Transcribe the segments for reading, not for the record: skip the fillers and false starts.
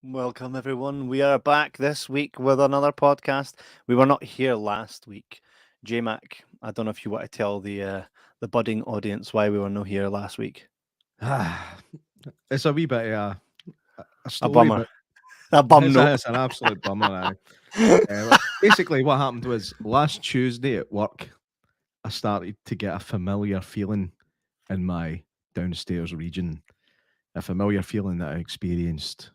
Welcome, everyone. We are back this week with another podcast. We were not here last week. J-Mac, I don't know if you want to tell the budding audience why we were not here last week. It's a wee bit of a A story, bummer. but A bum it's, note. it's an absolute bummer. Basically, what happened was last Tuesday at work, I started to get a familiar feeling in my downstairs region, a familiar feeling that I experienced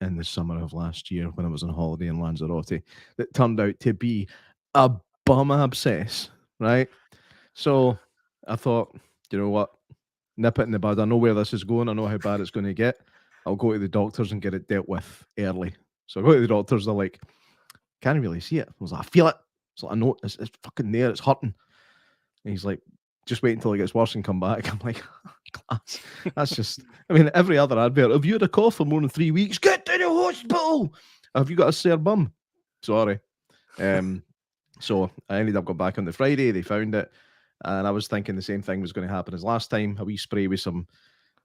in the summer of last year when I was on holiday in Lanzarote that turned out to be a bum abscess, right? So I thought, you know what? Nip it in the bud. I know where this is going. I know how bad it's going to get. I'll go to the doctors and get it dealt with early. So I go to the doctors. They're like, can't really see it. I was like, I feel it. It's like, I know it's fucking there. It's hurting. And he's like, just wait until it gets worse and come back. I'm like, class. That's just, I mean, every other advert. Have you had a cough for more than 3 weeks? Get to the hospital. Have you got a sore bum? Sorry. So I ended up going back on the Friday. They found it. And I was thinking the same thing was going to happen as last time. A wee spray with some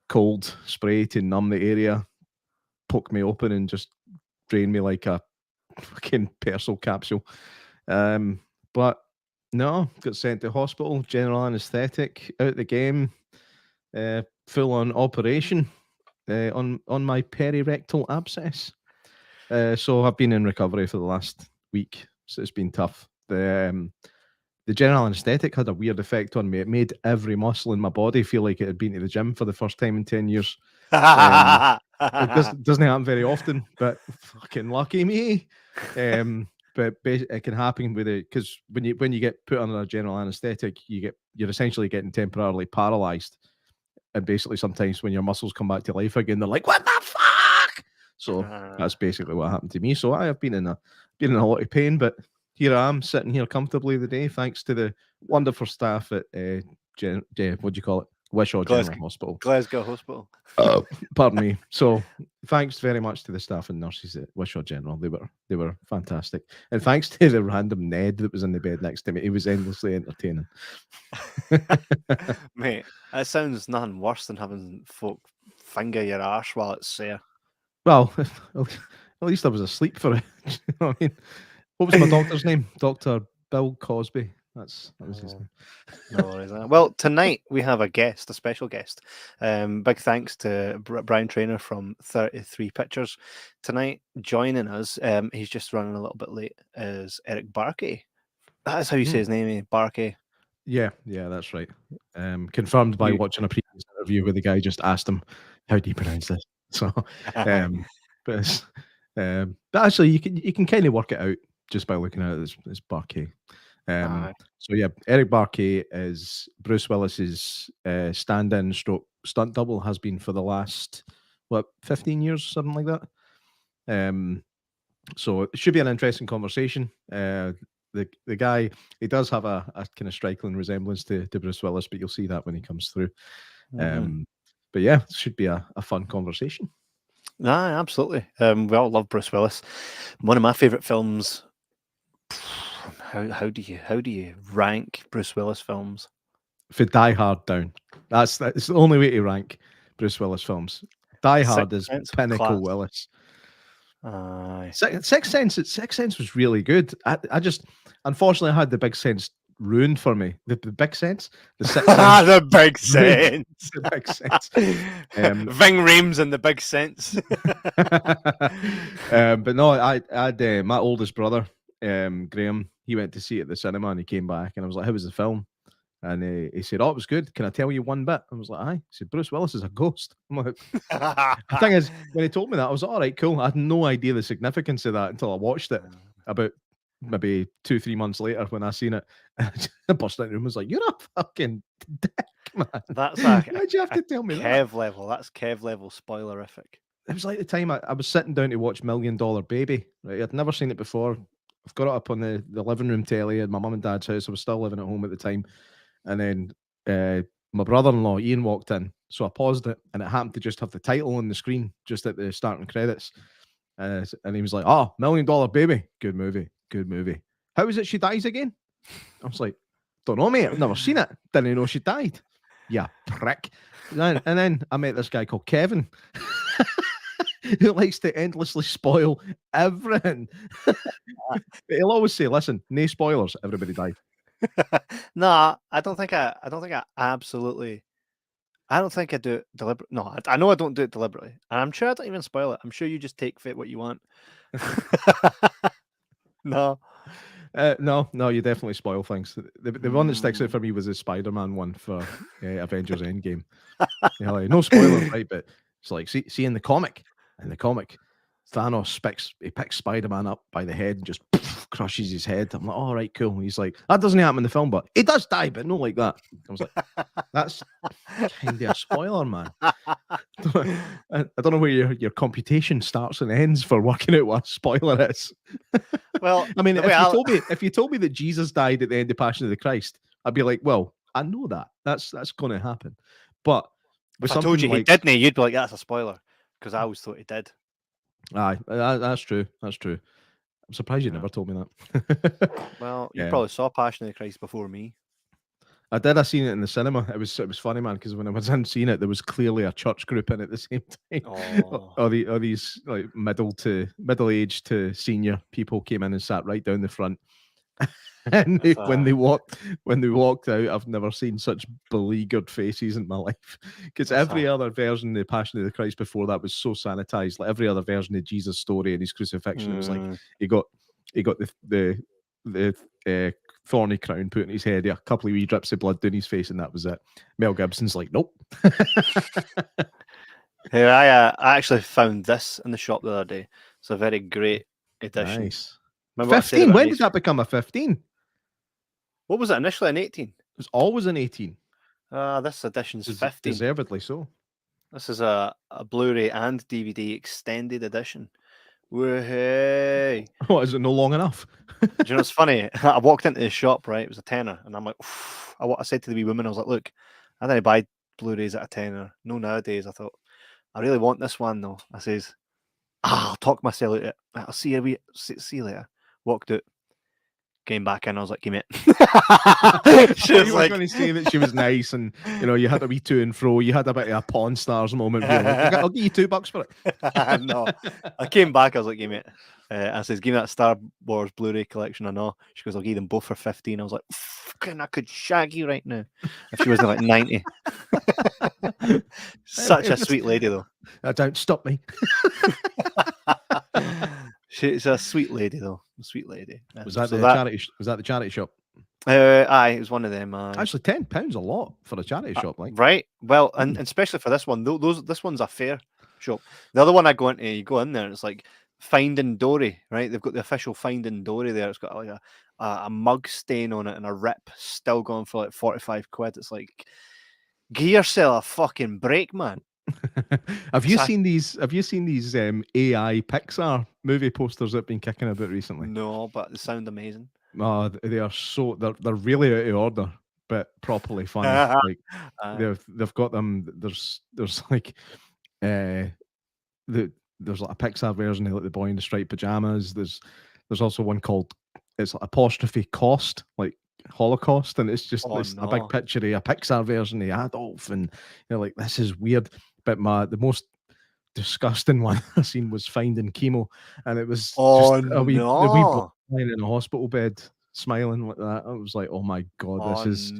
cold spray to numb the area, poke me open and just drain me like a fucking Persil capsule. But no, got sent to hospital, general anaesthetic, out the game, full on operation on my perirectal abscess. So I've been in recovery for the last week, so it's been tough. The general anaesthetic had a weird effect on me. It made every muscle in my body feel like it had been to the gym for the first time in 10 years. Doesn't happen very often, but fucking lucky me. But it can happen with it because when you get put under a general anaesthetic, you're essentially getting temporarily paralysed. And basically, sometimes when your muscles come back to life again, they're like, "What the fuck?" So that's basically what happened to me. So I have been in a lot of pain, but here I am sitting here comfortably today, thanks to the wonderful staff at what do you call it, Wishaw General Hospital. Glasgow Hospital. Pardon me. So thanks very much to the staff and nurses at Wishaw General. They were fantastic, and thanks to the random Ned that was in the bed next to me. He was endlessly entertaining. Mate, that sounds nothing worse than having folk finger your arse while it's sore. Well, at least I was asleep for it. You know what I mean? What was my doctor's name? Dr. Bill Cosby. That was his name. No worries. Well, tonight we have a special guest. Big thanks to Brian Trainer from 33 Pictures. Tonight, joining us, he's just running a little bit late, is Eric Buarque. That's how you say his name, Buarque. Yeah, that's right. Confirmed by watching a previous interview where the guy just asked him, "How do you pronounce this?" So, but actually, you can kind of work it out just by looking at it as Buarque. So yeah, Eric Buarque is Bruce Willis's stand-in stroke stunt double, has been for the last 15 years, something like that. So it should be an interesting conversation. The guy, he does have a kind of striking resemblance to Bruce Willis, but you'll see that when he comes through. But yeah, it should be a fun conversation. Absolutely. We all love Bruce Willis. One of my favorite films. How do you rank Bruce Willis films? For Die Hard down. That's the only way to rank Bruce Willis films. Die Hard is pinnacle Willis. Sixth Sense was really good. I just unfortunately had the Big Sense ruined for me. The Big Sense, the Sixth Sense, the Big Sense, the Big Sense. Ving Rhames and the Big Sense. But no, I had my oldest brother, Graham. He went to see it at the cinema and he came back and I was like, "How was the film?" And he said, "Oh, it was good. Can I tell you one bit?" I was like, "Aye." He said, "Bruce Willis is a ghost." I'm like, the thing is, when he told me that, I was like, "All right, cool." I had no idea the significance of that until I watched it about maybe 2-3 months later when I seen it. I burst into the room and was like, "You're a fucking dick, man." That's why'd you have to tell me Kev that? Level. That's Kev level spoilerific. It was like the time I was sitting down to watch $1 Million Baby. Right? I'd never seen it before. I've got it up on the living room telly at my mum and dad's house. I was still living at home at the time. And then my brother-in-law, Ian, walked in. So I paused it, and it happened to just have the title on the screen, just at the starting credits. And he was like, "Oh, $1 Million Baby. Good movie. Good movie. How is it she dies again?" I was like, "Don't know, mate. I've never seen it. Didn't know she died." Yeah, prick. And then I met this guy called Kevin. who likes to endlessly spoil everything. He'll always say, "Listen, no spoilers. Everybody die." No, I don't think I absolutely. I don't think I do it deliberately. No, I know I don't do it deliberately, and I'm sure I don't even spoil it. I'm sure you just take fit what you want. No. No, you definitely spoil things. The one that sticks out for me was the Spider-Man one for Avengers Endgame. Like, no spoilers, right? But it's like, see in the comic, Thanos picks Spider-Man up by the head and just crushes his head. I'm like, all right, cool. He's like, that doesn't happen in the film, but he does die, but not like that. I was like, that's kind of a spoiler, man. I don't know where your computation starts and ends for working out what a spoiler is. Well, I mean, if you told me that Jesus died at the end of Passion of the Christ, I'd be like, well, I know that. That's going to happen. But if I told you he didn't, you'd be like, that's a spoiler, because I always thought he did. Aye, that's true. I'm surprised you never told me that. Well, you probably saw Passion of the Christ before me. I did. I seen it in the cinema. It was funny, man, because when I was in seeing it, there was clearly a church group in at the same time. All these like middle-aged to senior people came in and sat right down the front. And when they walked out, I've never seen such beleaguered faces in my life. Because every other version of the Passion of the Christ before that was so sanitized. Like every other version of Jesus' story and his crucifixion, it was like he got the thorny crown put in his head, a couple of wee drips of blood down his face, and that was it. Mel Gibson's like, nope. Hey, I actually found this in the shop the other day. It's a very great edition. Nice. 15? When did that become a 15? What was it initially, an 18? It was always an 18. This edition's 15. Deservedly so. This is a Blu-ray and DVD extended edition. Woohoo! What, is it no long enough? Do you know what's funny? I walked into the shop, right? It was a tenner, and I'm like, I said to the wee woman, I was like, look, I didn't buy Blu-rays at a tenner. No, nowadays. I thought, I really want this one though. I says, I'll talk myself out of it. I'll see you later. Walked out. Came back in, I was like, give me it. She was like, going to say that she was nice, and you had a wee to and fro. You had a bit of a Pawn Stars moment. Like, I'll give you $2 for it. No, I came back. I was like, give me it. I says, give me that Star Wars Blu-ray collection. I know. She goes, I'll give them both for 15. I was like, fucking, I could shag you right now if she wasn't like 90. Such a sweet lady, though. Don't stop me. She's a sweet lady, though. A sweet lady. Was that the charity shop? Aye, it was one of them. Actually, £10 a lot for a charity shop, like. Right. Well, and especially for this one, this one's a fair shop. The other one I go into, you go in there, and it's like Finding Dory, right? They've got the official Finding Dory there. It's got like a mug stain on it and a rip, still going for like 45 quid. It's like, give yourself a fucking break, man. Have you seen these AI Pixar movie posters that have been kicking about recently? No, but they sound amazing. They are they're really out of order, but properly funny. Like they've got them. There's like there's like a Pixar version of like The Boy in the Striped Pajamas. There's also one called, it's like apostrophe cost, like Holocaust, and it's just a big picture of a Pixar version of Adolf, and like, this is weird. But the most disgusting one I've seen was Finding Chemo, and it was a wee boy lying in a hospital bed smiling like that. I was like, oh my god, this is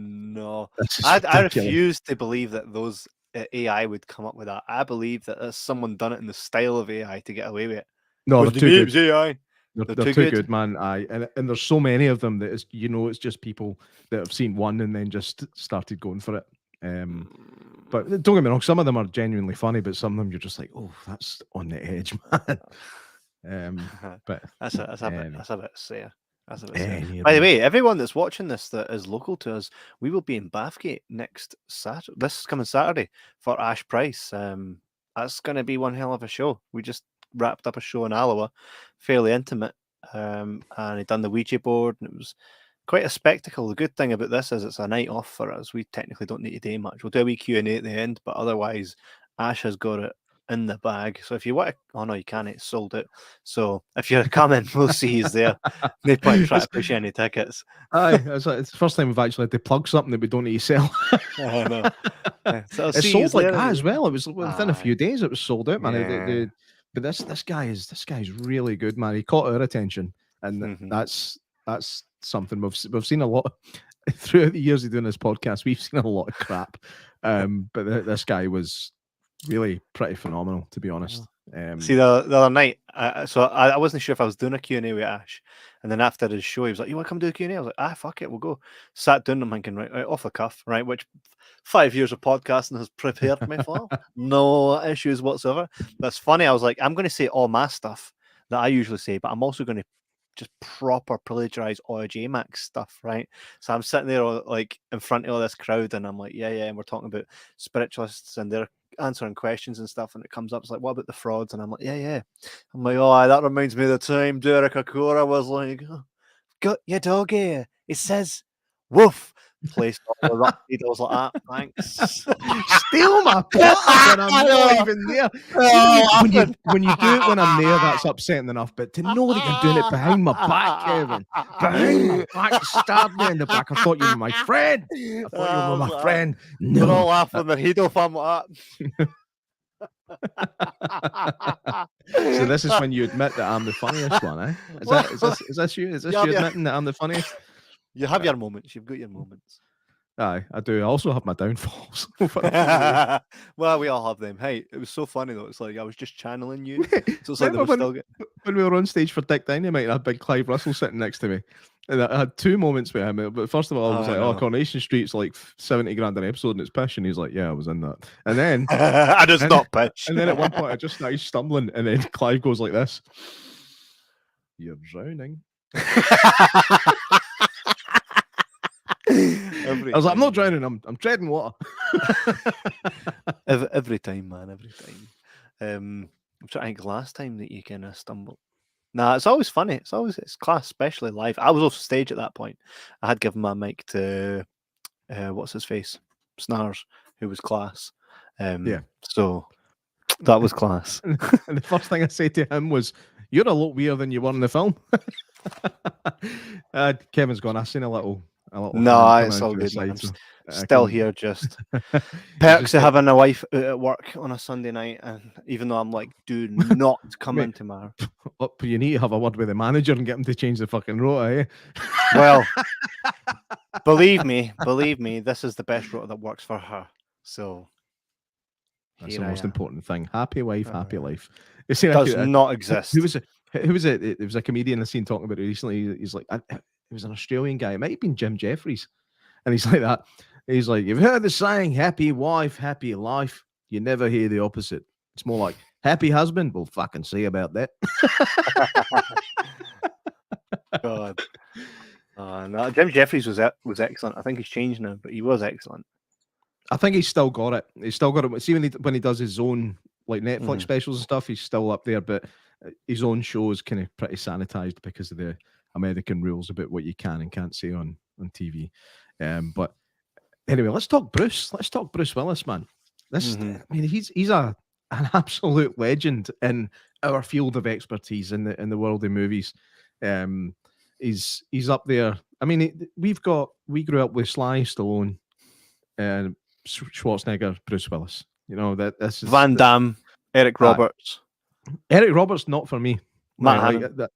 I refuse to believe that those AI would come up with that. I believe that someone done it in the style of AI to get away with it. No, they're too good. AI. They're too good, man. And there's so many of them that it's just people that have seen one and then just started going for it. But don't get me wrong, some of them are genuinely funny, but some of them you're just like, oh, that's on the edge, man. But that's a bit sad. By the way, everyone that's watching this that is local to us, we will be in Bathgate this coming Saturday for Ash Price. That's going to be one hell of a show. We just wrapped up a show in Alloa, fairly intimate, and he'd done the Ouija board, and it was quite a spectacle. The good thing about this is it's a night off for us. We technically don't need to do much. We'll do a wee Q&A at the end, but otherwise Ash has got it in the bag. So if you want to, oh no, you can't, it's sold out. So if you're coming, we'll see he's there. No point trying to push any tickets. Aye, it's the first time we've actually had to plug something that we don't need to sell. I know. So it's sold like that as well. It was within a few days it was sold out, man. But this guy is really good, man. He caught our attention, and that's something we've seen a lot throughout the years of doing this podcast. We've seen a lot of crap, but this guy was really pretty phenomenal, to be honest. See, the other night, so I wasn't sure if I was doing a Q&A with Ash, and then after his show, he was like, "You want to come do a Q&A?" I was like, fuck it, we'll go." Sat down, I'm thinking, right, off the cuff, right, which 5 years of podcasting has prepared me for. No issues whatsoever. That's funny. I was like, I'm going to say all my stuff that I usually say, but I'm also going to just proper plagiarize all J-Max stuff, right? So I'm sitting there like in front of all this crowd, and I'm like, yeah, and we're talking about spiritualists and they're answering questions and stuff, and it comes up, it's like, what about the frauds? And I'm like, yeah. I'm like, oh, that reminds me of the time Derek Akora was like, oh, got your doggy. It says woof. Placed all the rock needles like that. Thanks. Steal my butter, and I'm not even there. When you do it when I'm there, that's upsetting enough. But to know that you're doing it behind my back, Kevin, behind my back, stab me in the back. I thought you were my friend. I thought you were my friend. No, they're all laughing their head off. I'm like that. So this is when you admit that I'm the funniest one, eh? Is this you? Is this you admitting that I'm the funniest? You have your moments. You've got your moments. Aye, I do. I also have my downfalls. Well, we all have them. Hey, it was so funny though. It's like I was just channeling you. So it's like when we were on stage for Dick Dynamite, and I had big Clive Russell sitting next to me, and I had 2 moments with him. But first of all, I was like, "Oh, Coronation Street's like 70 grand an episode, and it's pish." And he's like, "Yeah, I was in that." And then I just not pitch. And then at one point, I just started stumbling, and then Clive goes like this: "You're drowning." I was like, I'm not drowning. I'm treading water. every time, man. Every time. I'm trying to think last time that you kind of stumbled. Nah, it's always funny. It's class, especially live. I was off stage at that point. I had given my mic to what's his face, Snars, who was class. Yeah. So that was class. And the first thing I said to him was, "You're a lot weirder than you were in the film." Kevin's gone. I've seen a little. No, it's all good. I'm still here, just perks of having a wife out at work on a Sunday night, and even though I'm like, do not come in tomorrow. But you need to have a word with the manager and get him to change the fucking rota, eh? Well, believe me, this is the best rota that works for her. So that's the most important thing. Happy wife, happy life. It does not exist. Who was it? It was a comedian I seen talking about it recently. He's like, it was an Australian guy. It might have been Jim Jeffries. And he's like that. He's like, you've heard the saying, happy wife, happy life. You never hear the opposite. It's more like, happy husband. We'll fucking see about that. God. No, Jim Jeffries was excellent. I think he's changed now, but he was excellent. I think he's still got it. He's still got it. See, when he does his own like Netflix specials and stuff, he's still up there. But his own show is kind of pretty sanitized because of the American rules about what you can and can't say on TV. But anyway, let's talk Bruce. Let's talk Bruce Willis, man. I mean, he's an absolute legend in our field of expertise in the world of movies. He's up there. I mean, we grew up with Sly Stallone, Schwarzenegger, Bruce Willis. You know that this is Van Damme, Eric Roberts. Eric Roberts, not for me.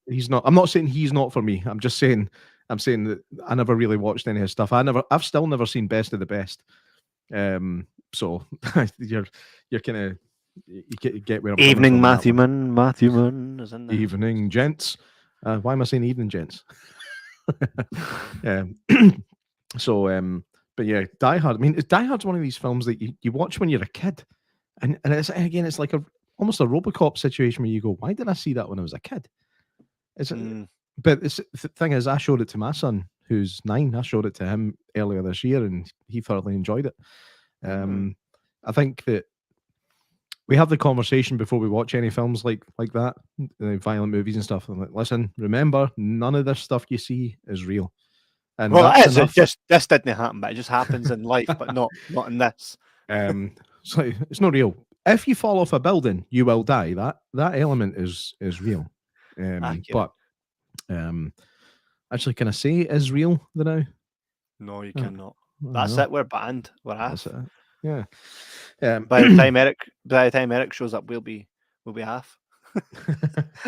He's not. I'm not saying he's not for me. I'm saying that I never really watched any of his stuff. I've still never seen Best of the Best. So you're kind of you get where I'm Evening Matthew Mann is in there. Evening gents. Why am I saying evening gents? But yeah, Die Hard. I mean, Die Hard's one of these films that you watch when you're a kid, and it's like almost a RoboCop situation where you go, why did I see that when I was a kid? But the thing is, I showed it to my son, who's 9. I showed it to him earlier this year, and he thoroughly enjoyed it. I think that we have the conversation before we watch any films like that, violent movies and stuff. I'm like, listen, remember, none of this stuff you see is real. And this didn't happen, but it just happens in life, but not in this. So it's not real. If you fall off a building, you will die. That element is real. But actually, can I say it is real now? No, you cannot. That's it. We're banned. We're half. Yeah. By the time Eric shows up, we'll be half.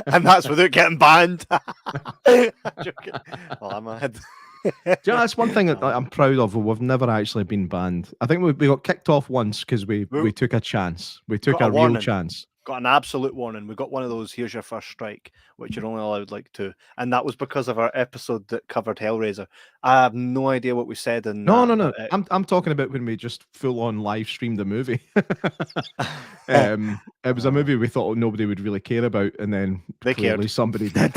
And that's without getting banned. I'm joking. Well, I'm mad. Do you know, that's one thing that I'm proud of. We've never actually been banned. I think we got kicked off once because we took a chance. We took Got a a real warning. chance. Got an absolute warning. We got one of those, here's your first strike, which you're only allowed like 2. And that was because of our episode that covered Hellraiser. I have no idea what we said in No. that, but I'm talking about when we just full on live streamed the movie. It was a movie we thought nobody would really care about, and then They clearly cared. somebody did.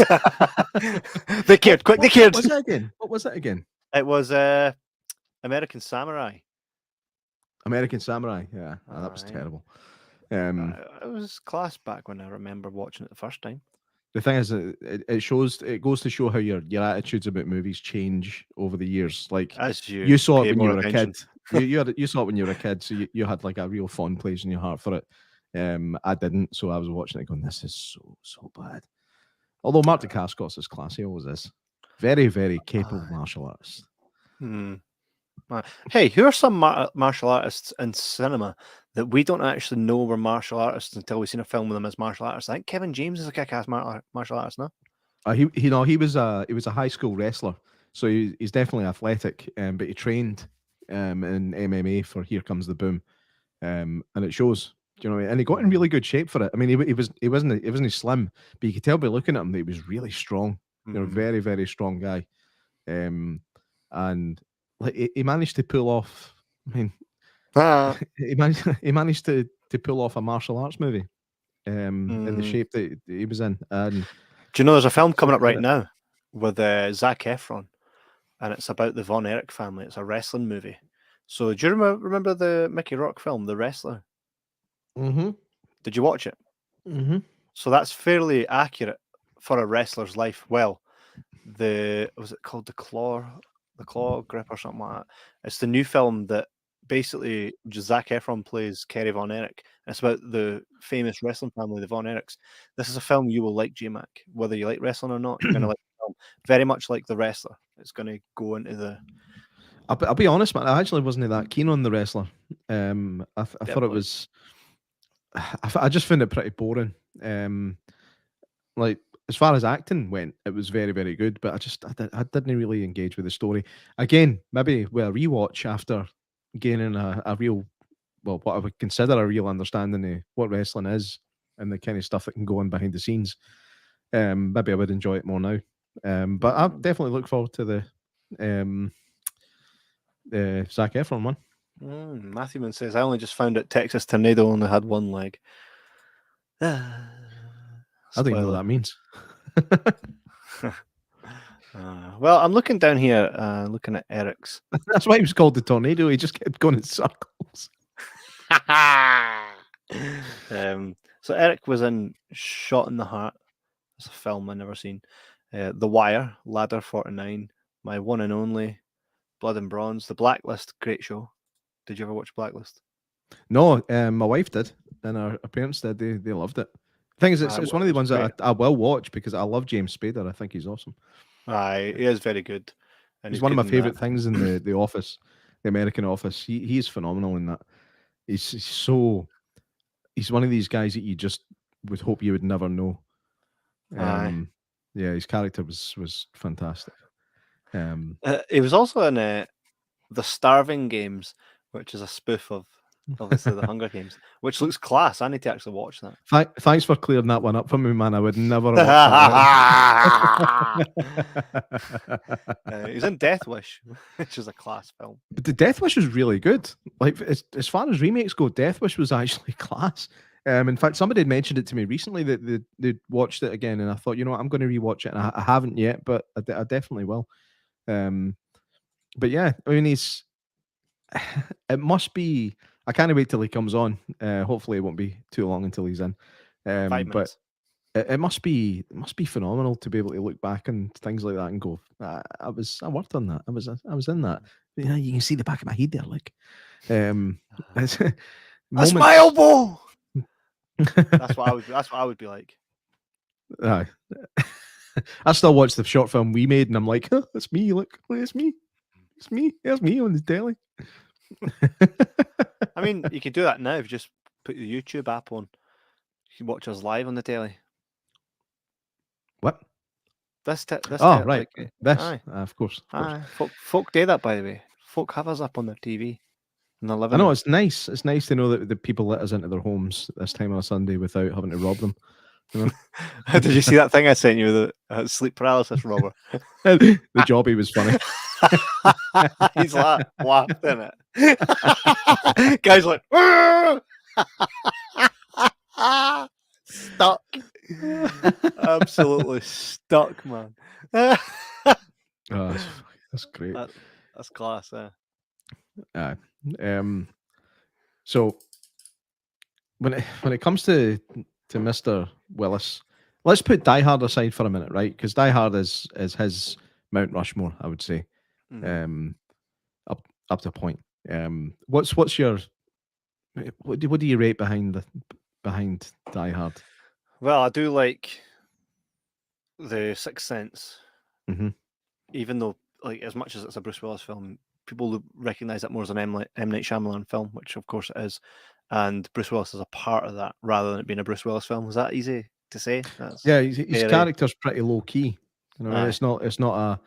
They cared. Quick, they cared. What was it again? What was it again? It was American Samurai. American Samurai. Yeah, that was Aye. terrible. It was class back when I remember watching it the first time. The thing is, it goes to show how your attitudes about movies change over the years. Like As you saw it pay when you more were a attention. kid. You saw it when you were a kid, so you had like a real fond place in your heart for it. I didn't, so I was watching it going, this is so bad. Although Mark Dacascos is classy, he always is. Very, very capable martial artist. Hey, who are some martial artists in cinema that we don't actually know were martial artists until we've seen a film with them as martial artists? I think Kevin James is a kick-ass martial artist, no? He was a high school wrestler, so he's definitely athletic, but he trained in MMA for Here Comes the Boom, and it shows. Do you know what I mean? And he got in really good shape for it. I mean, he wasn't slim, but you could tell by looking at him that he was really strong. You know, very, very strong guy, and like he managed to pull off. I mean, he managed to pull off a martial arts movie, in the shape that he was in. And do you know there's a film coming up right now with Zac Efron, and it's about the Von Erich family. It's a wrestling movie. So do you remember the Mickey Rourke film, The Wrestler? Mm-hmm. Did you watch it? Mm-hmm. So that's fairly accurate for a wrestler's life. Well, was it called the Claw Grip or something like that? It's the new film that basically Zac Efron plays Kerry Von Erich. It's about the famous wrestling family, the Von Erichs. This is a film you will like, J-Mac. Whether you like wrestling or not, you're going to like the film. Very much like The Wrestler. It's going to go into the... I'll be honest, man. I actually wasn't that keen on The Wrestler. I thought it was... I just found it pretty boring. Like, as far as acting went, it was very, very good, but I didn't really engage with the story. Again, maybe with a rewatch after gaining a real, well, what I would consider a real understanding of what wrestling is and the kind of stuff that can go on behind the scenes. Maybe I would enjoy it more now. But I definitely look forward to the Zac Efron one. Matthewman says, I only just found out Texas Tornado only had one leg. I don't even know what that means. Well, I'm looking down here, looking at Eric's. That's why he was called the Tornado. He just kept going in circles. So Eric was in Shot in the Heart. It's a film I've never seen. The Wire, Ladder 49, My One and Only, Blood and Bronze, The Blacklist, great show. Did you ever watch Blacklist? No, my wife did, and our parents did. They loved it. The thing is, it's one of the ones that I will watch because I love James Spader. I think he's awesome. Aye, he is very good. And he's one of my favorite things in the Office, the American Office. He's phenomenal in that. He's one of these guys that you just would hope you would never know. Yeah, his character was fantastic. He was also in The Starving Games, which is a spoof of obviously the Hunger Games, which looks class. I need to actually watch that. Thanks for clearing that one up for me, man. I would never watch that. He's in Death Wish, which is a class film. But the Death Wish was really good. Like as far as remakes go, Death Wish was actually class. In fact, somebody had mentioned it to me recently that they'd watched it again, and I thought, you know what, I'm going to rewatch it, and I haven't yet, but I definitely will. But yeah, I mean, it must be. I can't wait till he comes on. Hopefully, it won't be too long until he's in. 5 minutes. But it must be phenomenal to be able to look back and things like that and go, I worked on that. I was in that. You know, you can see the back of my head there, like. That's my elbow. That's what I would be like. I still watch the short film we made, and I'm like, that's me. Look, it's me. It's me. There's me on the telly. I mean, you can do that now if you just put the YouTube app on. You can watch us live on the telly. What? This Oh, right. like This, aye, of course, of course. aye. Folk do that, by the way. Folk have us up on their TV in their I living know room. it's nice. It's nice to know that the people let us into their homes this time on a Sunday without having to rob them. You know, Did you see that thing I sent you? The sleep paralysis robber. the jobby was funny. He's laughed in it. Guy's like, stuck. Absolutely stuck, man. Oh, that's great. That's class. So when it comes to Mr. Willis, let's put Die Hard aside for a minute, right? Because Die Hard is his Mount Rushmore, I would say, Mhm. up to a point. What's your what do you rate behind Die Hard? Well, I do like the Sixth Sense, Mm-hmm. even though, like, as much as it's a Bruce Willis film, people recognize it more as an M. Night Shyamalan film, which of course it is, and Bruce Willis is a part of that rather than it being a Bruce Willis film. Is that easy to say? Yeah, his character's pretty low key. You know, Aye. it's not a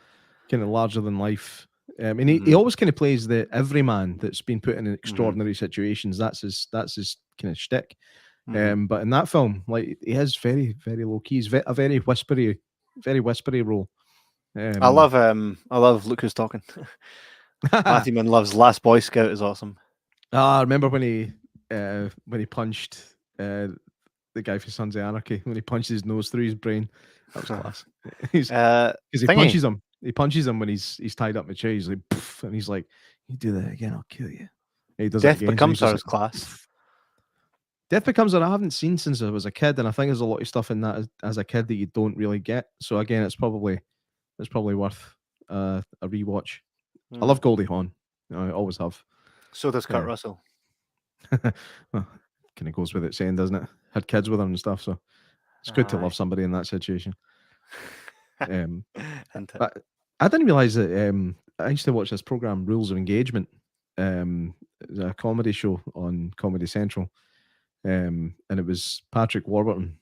kind of larger than life. And he always kind of plays the everyman that's been put in extraordinary situations. That's his kind of shtick. But in that film, like, he is very, very low key. He's a very whispery role. I love Look Who's Talking. Matthew Mann loves Last Boy Scout is awesome. I remember when he punched the guy for Sons of Anarchy, when he punched his nose through his brain. That was class. Because he punches him. He punches him when he's tied up in a chair. He's like, poof, and he's like, "You do that again, I'll kill you." And he does Death it again. Becomes Her is like, class. Poof. Death Becomes Her I haven't seen since I was a kid, and I think there's a lot of stuff in that as a kid that you don't really get. So again, it's probably worth a rewatch. I love Goldie Hawn. I always have. So does Kurt Russell. Well, kind of goes with it saying, doesn't it? Had kids with her and stuff, so it's good to love somebody in that situation. But I didn't realize that I used to watch this program, Rules of Engagement. It was a comedy show on Comedy Central, and it was Patrick Warburton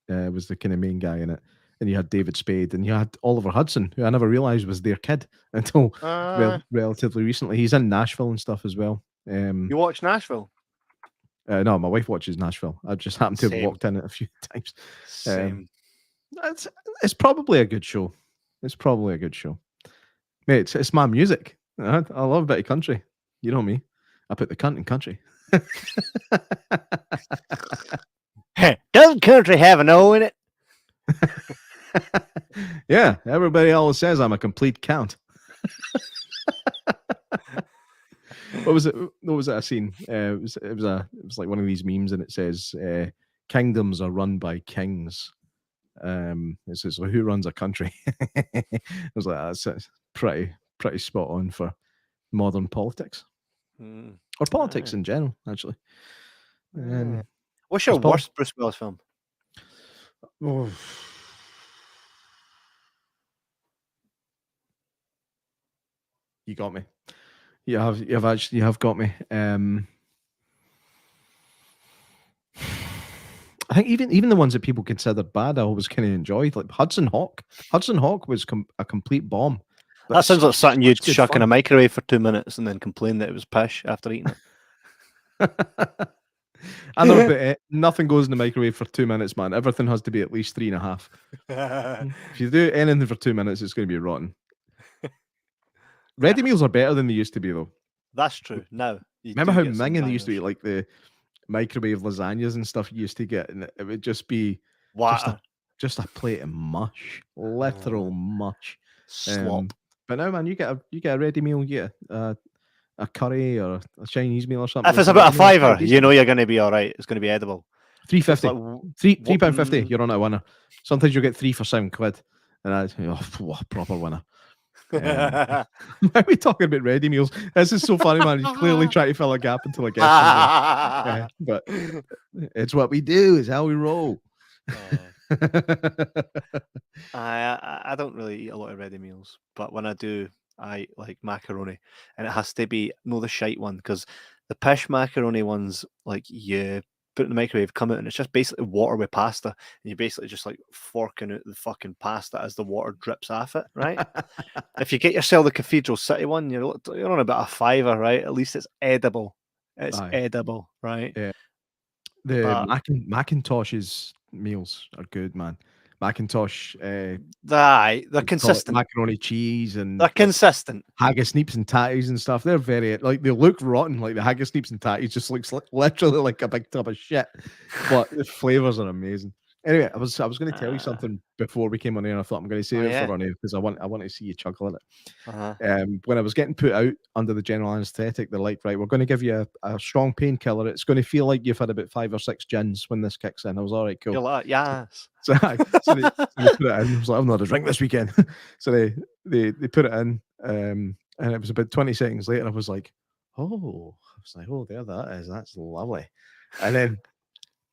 was the kind of main guy in it, and you had David Spade, and you had Oliver Hudson, who I never realized was their kid until relatively recently. He's in Nashville and stuff as well. You watch Nashville? No, my wife watches Nashville. I just happened to have walked in it a few times. Same. It's probably a good show. Mate, it's my music. I love a bit of country. You know me. I put the cunt in country. Doesn't country have an O in it? Yeah, everybody always says I'm a complete count. What was it I seen? It was like one of these memes, and it says kingdoms are run by kings. It says, well, who runs a country? I was like, that's pretty spot on for modern politics, or politics in general, actually. What's your worst Bruce Willis film? Oh. You got me. You have got me. I think even the ones that people considered bad, I always kind of enjoyed. Like Hudson Hawk. Hudson Hawk was a complete bomb. That sounds like something you'd chuck in a microwave for 2 minutes and then complain that it was pish after eating it. I know, but nothing goes in the microwave for 2 minutes, man. Everything has to be at least 3.5. If you do anything for 2 minutes, it's going to be rotten. Ready meals are better than they used to be, though. That's true. No. Remember how minging they used to be, like the microwave lasagnas and stuff you used to get, and it would just be just a plate of mush, literal mush, slop. But now, man, you get a ready meal, you get a curry or a Chinese meal or something. If it's about a $5, you know you're going to be all right. It's going to be edible. £3.50, £3.50. You're on a winner. Sometimes you'll get 3 for £7, and proper winner. Why are we talking about ready meals? This is so funny, man. He's clearly trying to fill a gap until I get but it's what we do. It's how we roll. I don't really eat a lot of ready meals, but when I do, I like macaroni, and it has to be the shite one, because the pish macaroni ones, like, you put it in the microwave, come out, and it's just basically water with pasta. And you're basically just like forking out the fucking pasta as the water drips off it, right? If you get yourself the Cathedral City one, you're on about a $5, right? At least it's edible. It's Aye. edible, right? Yeah. The But Macintosh's meals are good, man. Macintosh, they're call it consistent. macaroni cheese and They're consistent. haggis neeps and tatties and stuff. They're very like they look rotten. Like the haggis neeps and tatties just looks literally like a big tub of shit, but the flavors are amazing. Anyway, I was going to tell you something before we came on air. And I thought I'm going to save it for on air because I want to see you chuckle at it. When I was getting put out under the general anaesthetic, they're like, right, we're going to give you a strong painkiller. It's going to feel like you've had about 5 or 6 gins when this kicks in. I was all right, cool. You're like, yes. So they put it in. I was like, I'm not a drink this weekend. So they put it in, and it was about 20 seconds later. I was like, oh, there that is. That's lovely. And then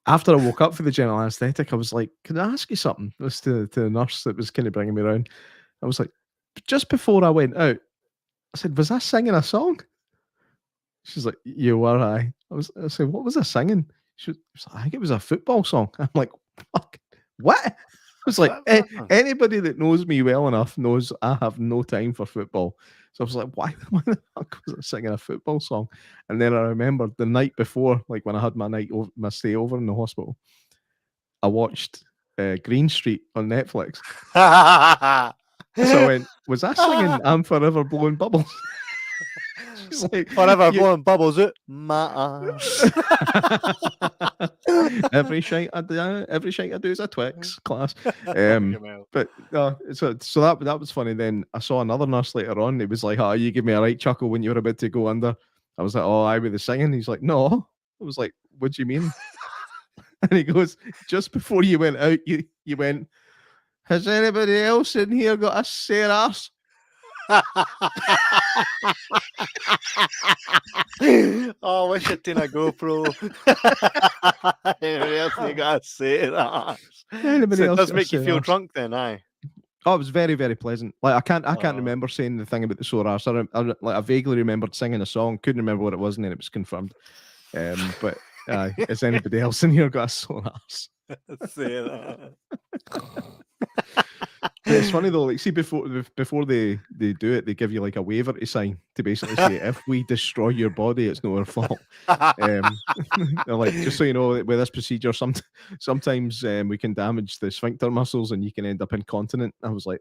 after I woke up for the general anaesthetic, I was like, can I ask you something? This to the nurse that was kind of bringing me around. I was like, just before I went out, I said, was I singing a song? She's like, you were, I said, what was I singing? She was like, I think it was a football song. I'm like, fuck, what? I was like, anybody that knows me well enough knows I have no time for football. So I was like, why the fuck was I singing a football song? And then I remembered the night before, like when I had my stay over in the hospital, I watched Green Street on Netflix. So I went, was I singing I'm Forever Blowing Bubbles? She's like, forever blowing bubbles out my ass. every shite I do is a Twix, class. But so that was funny. Then I saw another nurse later on. It was like, oh, you give me a right chuckle when you were about to go under. I was like, oh, I was singing. He's like, no. I was like, what do you mean? And he goes, just before you went out, you went, has anybody else in here got a sore arse? Oh, wish it did a GoPro. Anybody else you gotta say that? So it does make you feel drunk then, aye. Oh, it was very, very pleasant. Like I can't remember saying the thing about the sore arse. I vaguely remembered singing a song, couldn't remember what it was, and then it was confirmed. But has anybody else in here got a sore arse? Say that. It's funny though, like see before they do it, they give you like a waiver to sign to basically say if we destroy your body, it's not our fault. They're like, just so you know, with this procedure, sometimes we can damage the sphincter muscles and you can end up incontinent. I was like,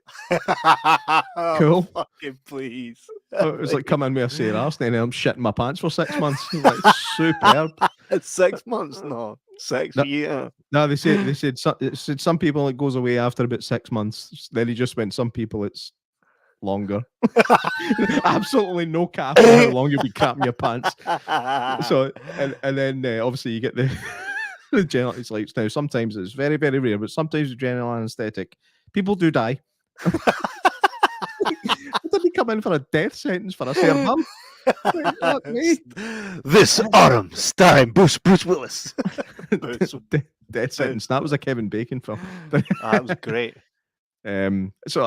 cool, oh, fucking please. It was like, come in with a sore arse, and then I'm shitting my pants for 6 months. Like, superb. It's 6 months, no. 6 years. No, they said some people it goes away after about 6 months. Then he just went, some people it's longer. Absolutely no cap on how long you'll be crapping your pants. So and then obviously you get the general. It's like now sometimes it's very, very rare, but sometimes with general anaesthetic, people do die. Did he come in for a death sentence for a sore bum? Like, this autumn, starring Bruce Willis. Death sentence. That was a Kevin Bacon film. That was great. So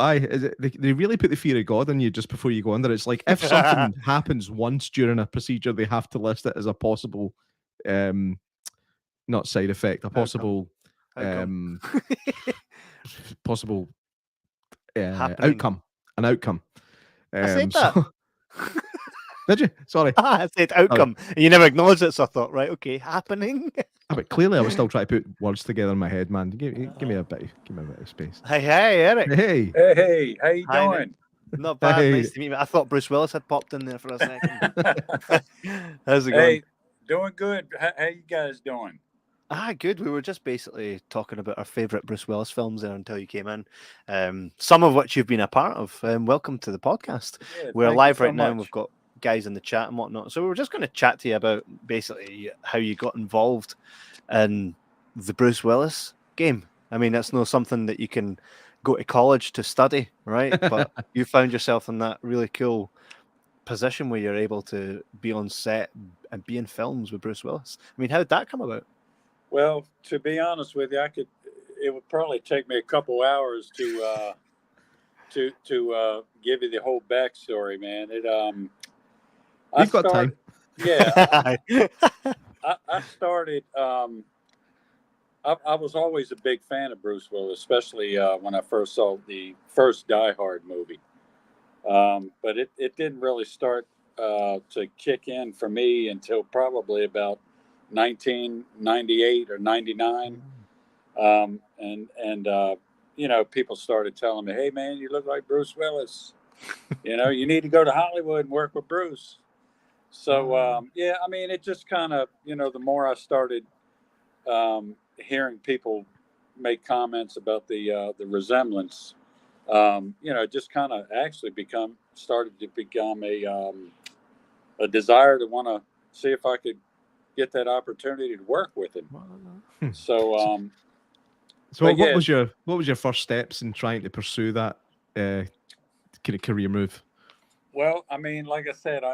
they really put the fear of God in you just before you go under. It's like if something happens once during a procedure, they have to list it as a possible, not side effect, a possible, possible outcome, an outcome. I said that. Did you? Sorry. I said outcome. And you never acknowledged it, so I thought, right, okay, happening. But clearly I was still trying to put words together in my head, man. Give me a bit of space. Hey, Eric. Hey, how you doing? Not bad. Hey. Nice to meet you. I thought Bruce Willis had popped in there for a second. How's it going? Hey, doing good. How you guys doing? Good. We were just basically talking about our favourite Bruce Willis films there until you came in. Some of which you've been a part of. Welcome to the podcast. Yeah, we're live right now and we've got guys in the chat and whatnot. So we were just going to chat to you about basically how you got involved in the Bruce Willis game. I mean, that's not something that you can go to college to study, right? But you found yourself in that really cool position where you're able to be on set and be in films with Bruce Willis. I mean, how did that come about? Well, to be honest with you, it would probably take me a couple hours to give you the whole backstory, man. We've got time. Yeah. I started. I was always a big fan of Bruce Willis, especially when I first saw the first Die Hard movie. But it didn't really start to kick in for me until probably about 1998 or 99. People started telling me, "Hey, man, you look like Bruce Willis. You need to go to Hollywood and work with Bruce." So I mean, it just kind of, the more I started hearing people make comments about the resemblance, just kind of actually started to become a desire to want to see if I could get that opportunity to work with him. So, so what was your first steps in trying to pursue that kind of career move? Well, I mean, like I said,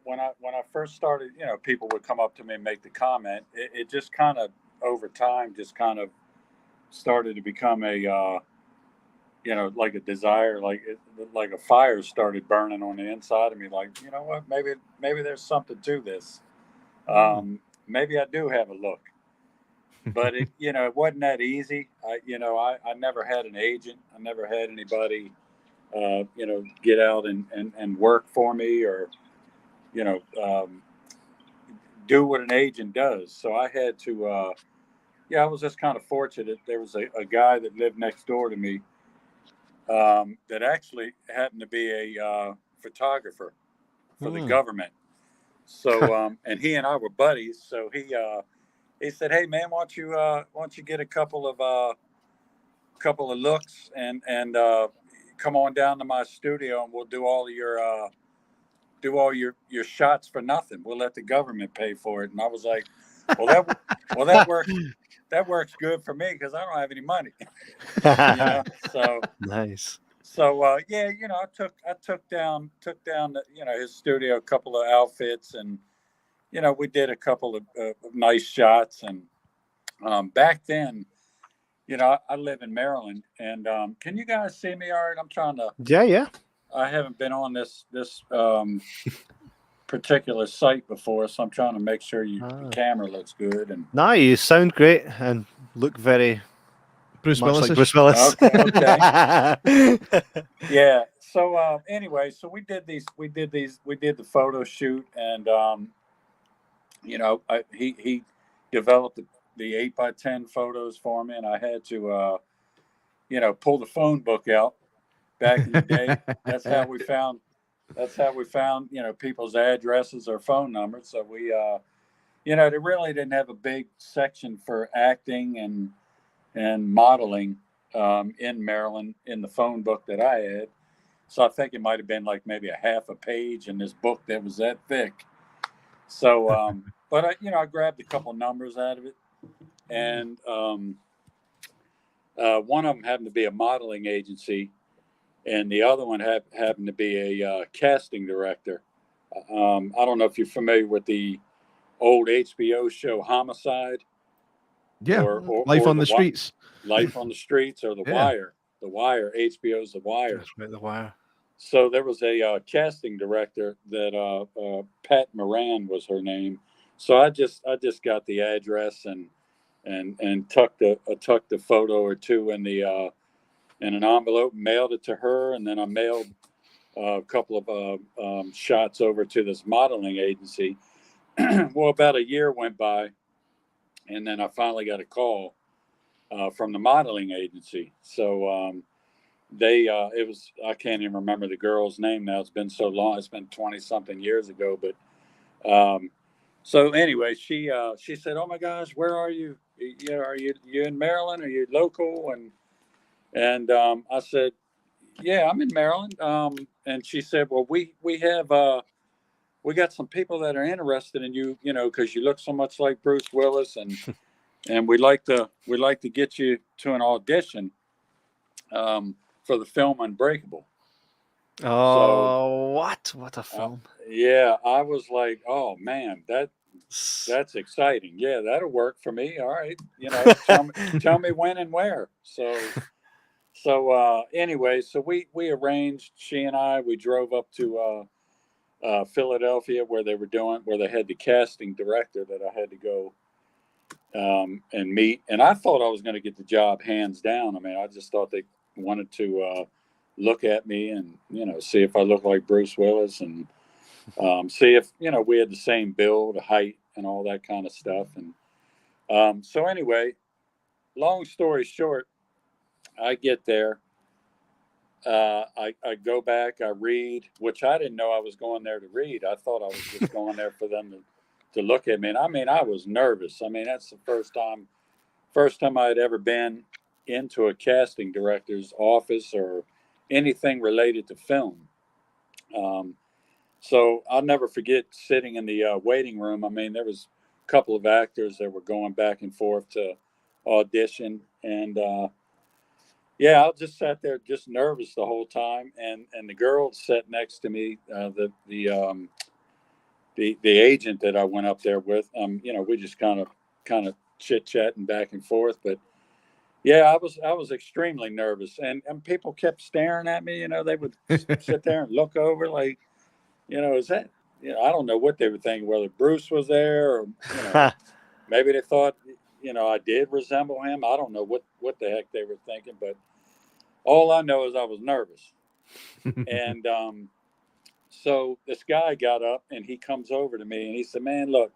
when I first started, people would come up to me and make the comment. It just kind of over time just kind of started to become a like a desire, like a fire started burning on the inside of me. Like, you know what, maybe there's something to this. Maybe I do have a look, but it wasn't that easy. I never had an agent. I never had anybody, get out and work for me, or, do what an agent does. So I had to, I was just kind of fortunate. There was a guy that lived next door to me that actually happened to be a photographer for the government. So, and he and I were buddies. So he said, "Hey, man, why don't you get a couple of looks and come on down to my studio and we'll do all your shots for nothing. We'll let the government pay for it." And I was like, "Well, that works. That works good for me because I don't have any money." So nice. So I took down his studio, a couple of outfits, and we did a couple of nice shots. And back then, I live in Maryland, and can you guys see me all right? I'm trying to. Yeah. I haven't been on this particular site before, so I'm trying to make sure the camera looks good. And no, you sound great and look very Bruce much Willis. like Bruce Willis. Okay. Yeah. So anyway, so we did the photo shoot, and he developed the 8x10 photos for me, and I had to pull the phone book out. Back in the day, that's how we found people's addresses or phone numbers. So we they really didn't have a big section for acting and modeling in Maryland in the phone book that I had. So I think it might have been like maybe a half a page in this book that was that thick. So, but I grabbed a couple numbers out of it, and one of them happened to be a modeling agency, and the other one happened to be a casting director. I don't know if you're familiar with the old HBO show Homicide. Yeah, Life on the Streets. Life on the Streets, or The Wire. The Wire, HBO's The Wire. That's right, The Wire. So there was a casting director that Pat Moran was her name. So I just got the address and tucked the photo or two in an envelope, mailed it to her, and then I mailed a couple of shots over to this modeling agency. Well, about a year went by, and then I finally got a call from the modeling agency. So I can't even remember the girl's name now. It's been so long. It's been 20 something years ago. But so anyway, she said, "Oh my gosh, where are you? Are you in Maryland? Are you local?" And I said, "Yeah, I'm in Maryland." And she said, "Well, we got some people that are interested in you, because you look so much like Bruce Willis, and we'd like to get you to an audition for the film Unbreakable." Oh, so, what a film! Yeah, I was like, "Oh man, that's exciting. Yeah, that'll work for me. All right, tell me when and where." So anyway, so we arranged. She and I, we drove up to Philadelphia, where they had the casting director that I had to go and meet. And I thought I was going to get the job hands down. I mean, I just thought they wanted to look at me and, see if I look like Bruce Willis and see if, we had the same build, height, and all that kind of stuff. And so anyway, long story short, I get there. I go back, I read, which I didn't know I was going there to read. I thought I was just going there for them to look at me. And I mean, I was nervous. I mean, that's the first time I had ever been into a casting director's office or anything related to film. So I'll never forget sitting in the waiting room. I mean, there was a couple of actors that were going back and forth to audition, and yeah, I just sat there just nervous the whole time. And the girl sat next to me, the agent that I went up there with. We just kind of chit chatting back and forth. But yeah, I was extremely nervous, and people kept staring at me. They would sit there and look over like, is that, I don't know what they were thinking, whether Bruce was there or, maybe they thought, I did resemble him. I don't know what the heck they were thinking, but all I know is I was nervous. And so this guy got up and he comes over to me and he said, "Man, look."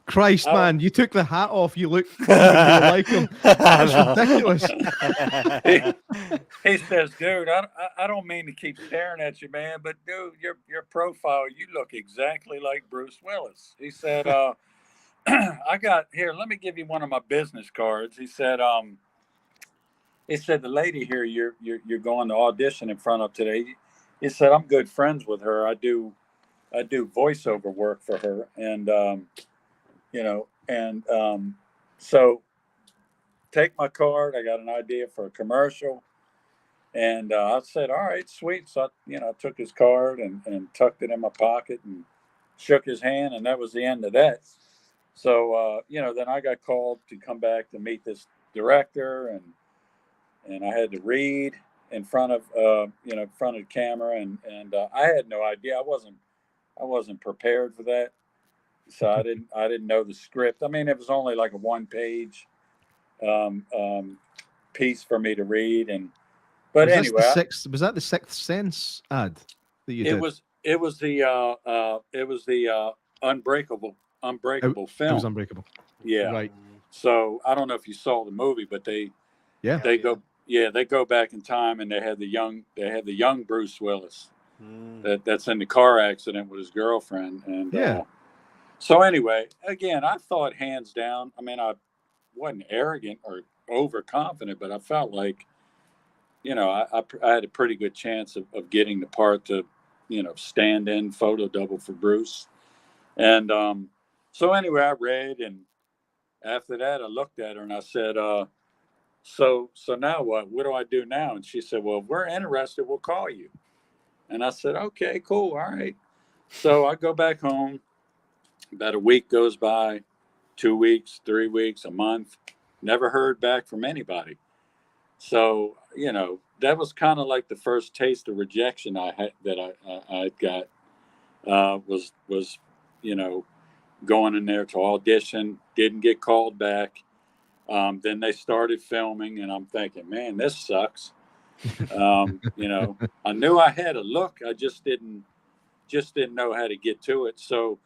Christ, man, you took the hat off. You look like him. That's ridiculous. He says, "Dude, I don't mean to keep staring at you, man, but dude, your profile, you look exactly like Bruce Willis." He said, "I got here. Let me give you one of my business cards." He said, "The lady here you're going to audition in front of today." He said, "I'm good friends with her. I do voiceover work for her, and so take my card. I got an idea for a commercial." And I said, "All right, sweet." So I took his card and tucked it in my pocket and shook his hand, and that was the end of that. So then I got called to come back to meet this director, and I had to read in front of in front of the camera, and I had no idea. I wasn't prepared for that, so I didn't know the script. I mean, it was only like a 1-page piece for me to read, but was anyway, was that the Sixth Sense ad that you did? It was the Unbreakable film. It was Unbreakable. Yeah. Right. So I don't know if you saw the movie, but they go back in time, and they had the young Bruce Willis that's in the car accident with his girlfriend. And so anyway, again, I thought hands down. I mean, I wasn't arrogant or overconfident, but I felt like, I had a pretty good chance of getting the part to, stand in photo double for Bruce. And so anyway, I read, and after that, I looked at her and I said, so now what? What do I do now? And she said, "Well, if we're interested, we'll call you." And I said, "Okay, cool. All right." So I go back home. About a week goes by, 2 weeks, 3 weeks, a month. Never heard back from anybody. So, that was kind of like the first taste of rejection I got, was, going in there to audition, didn't get called back. Then they started filming, and I'm thinking, man, this sucks. I knew I had a look. I just didn't know how to get to it. So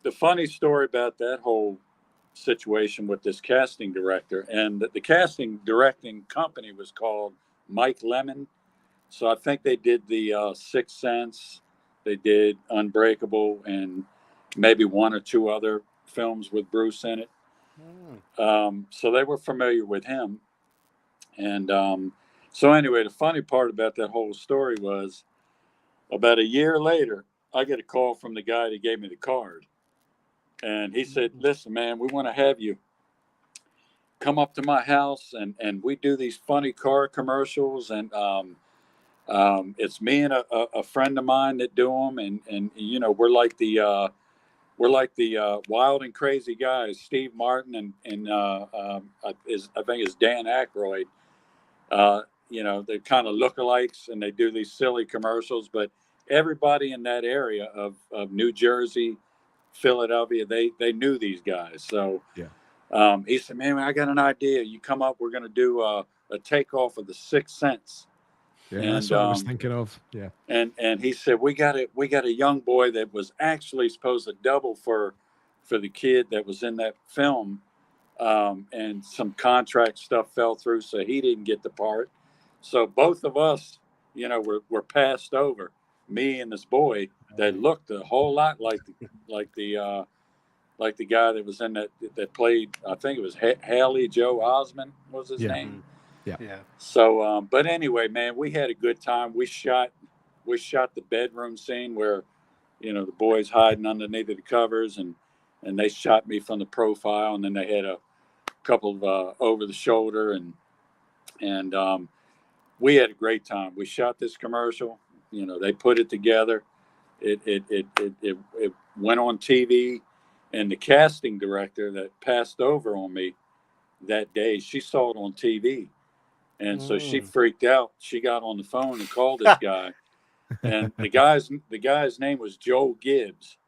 the funny story about that whole situation with this casting director, and the casting directing company was called Mike Lemon. So I think they did the Sixth Sense, they did Unbreakable, and maybe one or two other films with Bruce in it. So they were familiar with him. And so anyway, the funny part about that whole story was, about a year later, I get a call from the guy that gave me the card. And he said, "Listen, man, we want to have you come up to my house, and we do these funny car commercials. And it's me and a friend of mine that do them. And we're like the Wild and Crazy Guys, Steve Martin and I think it's Dan Aykroyd. They're kind of lookalikes, and they do these silly commercials, but everybody in that area of New Jersey, Philadelphia, they knew these guys. So he said, man, I got an idea. You come up, we're going to do a takeoff of The Sixth Sense. Yeah, And, that's what I was thinking of. Yeah. And he said, we got a young boy that was actually supposed to double for the kid that was in that film. And some contract stuff fell through, so he didn't get the part. So both of us, were passed over. Me and this boy that looked a whole lot like the guy that was in that played. I think it was Haley Joe Osment was his name. Yeah. So, but anyway, man, we had a good time. We shot the bedroom scene where, the boys hiding underneath the covers, and they shot me from the profile, and then they had a couple of over the shoulder, and we had a great time. We shot this commercial. They put it together. It went on TV, and the casting director that passed over on me that day, she saw it on TV. And so she freaked out. She got on the phone and called this guy, and the guy's name was Joel Gibbs.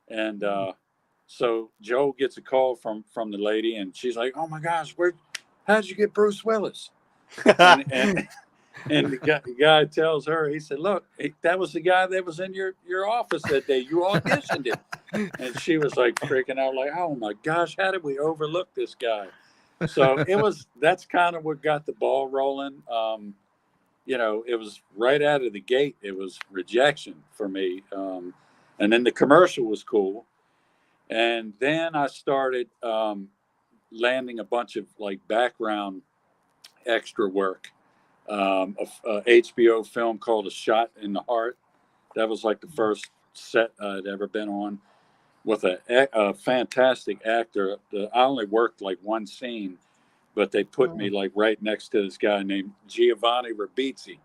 And so Joel gets a call from the lady, and she's like, "Oh my gosh, how'd you get Bruce Willis?" And the guy tells her, he said, "Look, that was the guy that was in your office that day. You auditioned him." And she was like freaking out, like, "Oh my gosh, how did we overlook this guy?" So that's kind of what got the ball rolling. It was right out of the gate. It was rejection for me. And then the commercial was cool. And then I started landing a bunch of like background extra work. A HBO film called A Shot in the Heart. That was like the first set I'd ever been on, with a fantastic actor. I only worked like one scene, but they put me like right next to this guy named Giovanni Ribisi.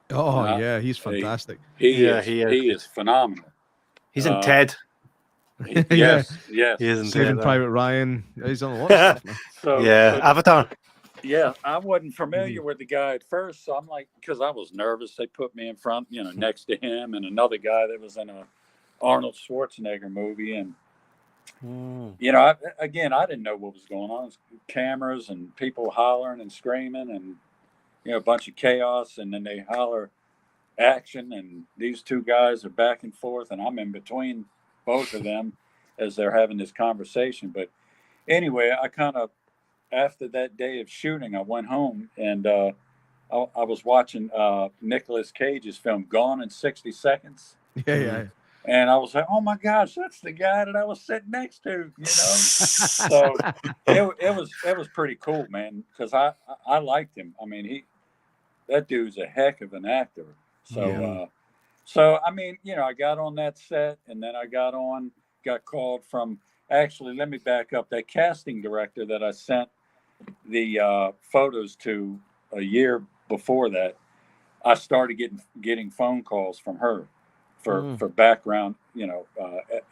Oh yeah, he's fantastic. He is phenomenal. He's in Ted. Yes. He is in Saving Ted. Private Ryan. He's on a lot of stuff, man. So Avatar. Yeah, I wasn't familiar with the guy at first, so I'm like, because I was nervous. They put me in front, next to him and another guy that was in a Arnold Schwarzenegger movie, and I didn't know what was going on. It was cameras and people hollering and screaming, and a bunch of chaos, and then they holler action, and these two guys are back and forth, and I'm in between both of them as they're having this conversation. But anyway, I kind of, after that day of shooting, I went home, and I was watching Nicolas Cage's film Gone in 60 Seconds. Yeah. And I was like, oh my gosh, that's the guy that I was sitting next to, So it was pretty cool, man, because I liked him. I mean, that dude's a heck of an actor. So I mean, I got on that set, and then I got called from, actually, let me back up. That casting director that I sent the photos to a year before that, I started getting phone calls from her for background,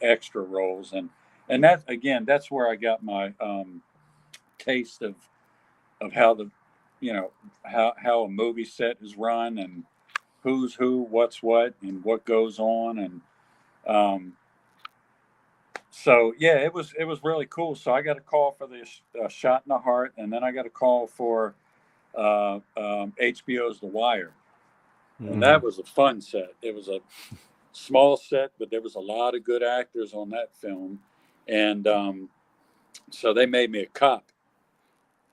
extra roles, and that, again, that's where I got my taste of how how a movie set is run, and who's who, what's what, and what goes on, and so yeah, it was really cool. So I got a call for the Shot in the Heart, and then I got a call for HBO's The Wire, and that was a fun set. It was a small set, but there was a lot of good actors on that film, and so they made me a cop,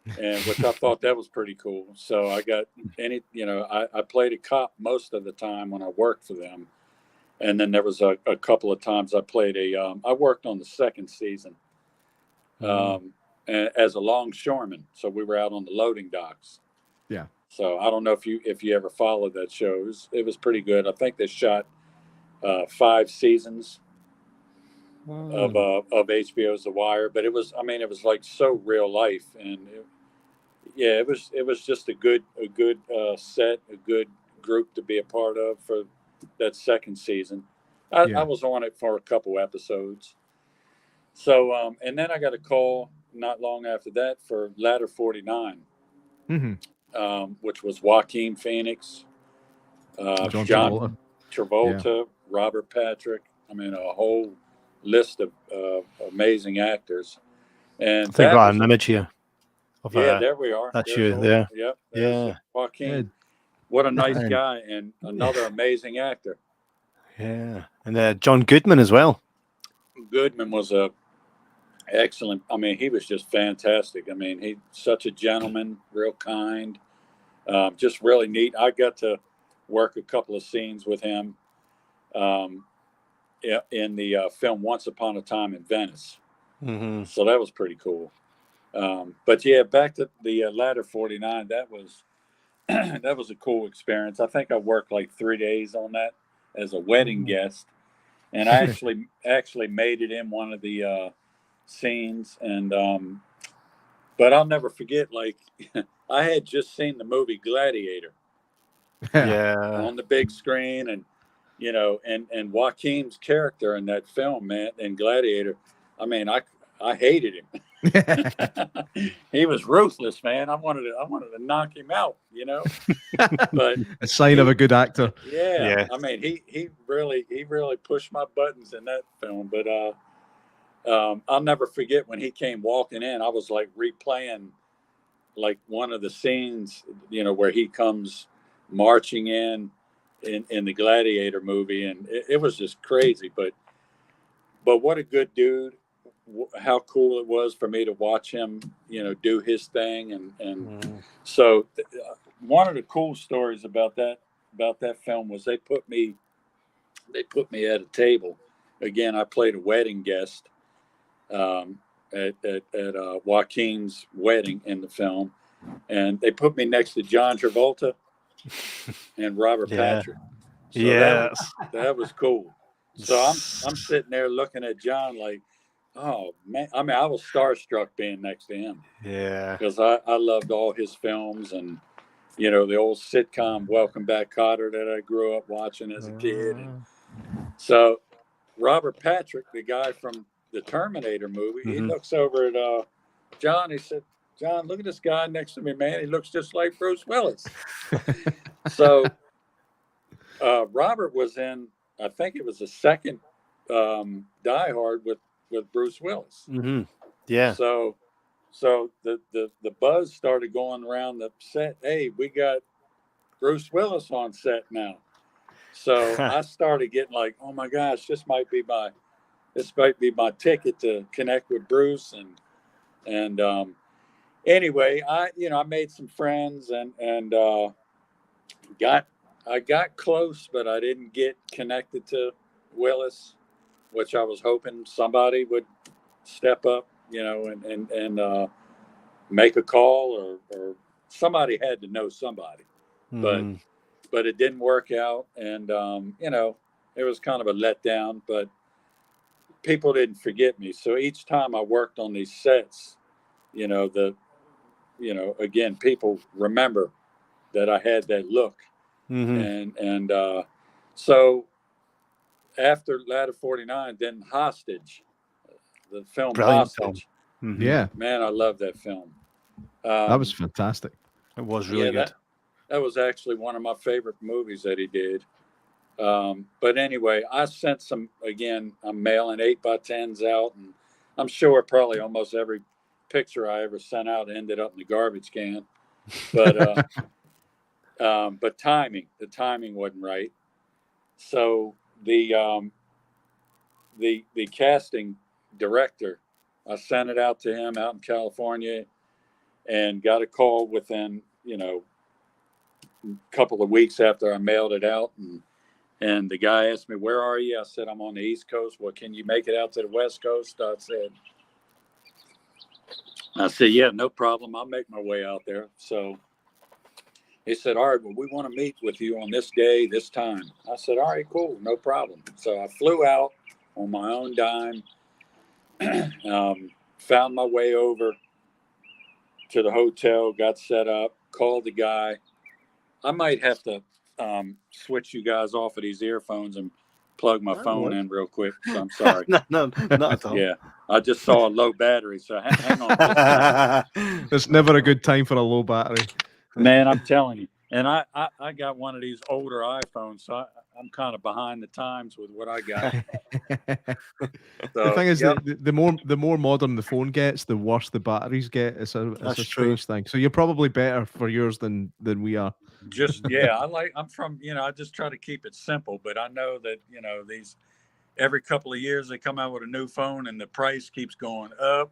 and which I thought that was pretty cool. So I got I played a cop most of the time when I worked for them. And then there was a couple of times I played I worked on the second season as a longshoreman. So we were out on the loading docks. Yeah. So I don't know if you ever followed that show. It was pretty good. I think they shot 5 seasons of HBO's The Wire, but it was like so real life, and it was just a good set, a good group to be a part of for that second season. I was on it for a couple episodes. So, and then I got a call not long after that for Ladder 49, which was Joaquin Phoenix, John Travolta. Travolta, Robert Patrick. I mean, a whole list of amazing actors. And I think I that got was an image here. Of, there we are. That's There's you there. Yep. Yeah. Joaquin. What a nice And- guy, and another amazing actor. Yeah. And John Goodman as well. Goodman was excellent. I mean, he was just fantastic. I mean, he's such a gentleman, real kind, just really neat. I got to work a couple of scenes with him in the film Once Upon a Time in Venice. Mm-hmm. So that was pretty cool. But yeah, back to the Ladder 49. That was that was a cool experience. I think I worked like 3 days on that as a wedding guest, and I actually made it in one of the scenes. And but I'll never forget. Like I had just seen the movie Gladiator Yeah. on the big screen, and you know, and Joaquin's character in that film, man, in Gladiator. I mean, I hated him. He was ruthless, man. I wanted to knock him out, you know. But a sign of a good actor. yeah. I mean, he really pushed my buttons in that film. But I'll never forget when he came walking in. I was like replaying like one of the scenes, you know, where he comes marching in the Gladiator movie, and it was just crazy. But what a good dude. How cool it was for me to watch him, you know, do his thing. And so one of the cool stories about that film was they put me at a table. Again, I played a wedding guest at Joaquin's wedding in the film, and they put me next to John Travolta and Robert Patrick. So that was cool. So I'm sitting there looking at John like, oh man! I mean, I was starstruck being next to him. Yeah, because I loved all his films, and you know the old sitcom Welcome Back, Kotter that I grew up watching as a kid. And so Robert Patrick, the guy from the Terminator movie, he looks over at John. He said, "John, look at this guy next to me, man. He looks just like Bruce Willis." So Robert was in, I think it was the second Die Hard with Bruce Willis. Mm-hmm. Yeah. So the buzz started going around the set. Hey, we got Bruce Willis on set now. So I started getting like, oh my gosh, this might be my ticket to connect with Bruce. And anyway, I made some friends and I got close, but I didn't get connected to Willis, which I was hoping somebody would step up, you know, and make a call or somebody had to know somebody, but it didn't work out. And, you know, it was kind of a letdown, but people didn't forget me. So each time I worked on these sets, you know, again, people remember that I had that look. And so after Ladder 49, then Hostage, the film. Brilliant Hostage. film. Yeah, Man, I love that film. that was fantastic. It was really good. That was actually one of my favorite movies that he did. But anyway, I sent some, again, I'm mailing 8x10s out, and I'm sure probably almost every picture I ever sent out ended up in the garbage can. But but the timing wasn't right. So the casting director, I sent it out to him out in California, and got a call within, you know, a couple of weeks after I mailed it out, and the guy asked me, "Where are you?" I said, "I'm on the East Coast." "Well, can you make it out to the West Coast?" I said, "Yeah, no problem. I'll make my way out there." So he said, "All right, well, we want to meet with you on this day, this time." I said, "All right, cool, no problem." So I flew out on my own dime, found my way over to the hotel, got set up, called the guy. I might have to switch you guys off of these earphones and plug my phone in real quick. So I'm sorry. No, not at all. Yeah, I just saw a low battery, so hang on. It's never a good time for a low battery. Man, I'm telling you. And I got one of these older iPhones, so I'm kind of behind the times with what I got. The thing is, yep. the more modern the phone gets, the worse the batteries get. It's a That's strange thing. So you're probably better for yours than we are. Just yeah, I'm from, I just try to keep it simple, but I know that these every couple of years they come out with a new phone and the price keeps going up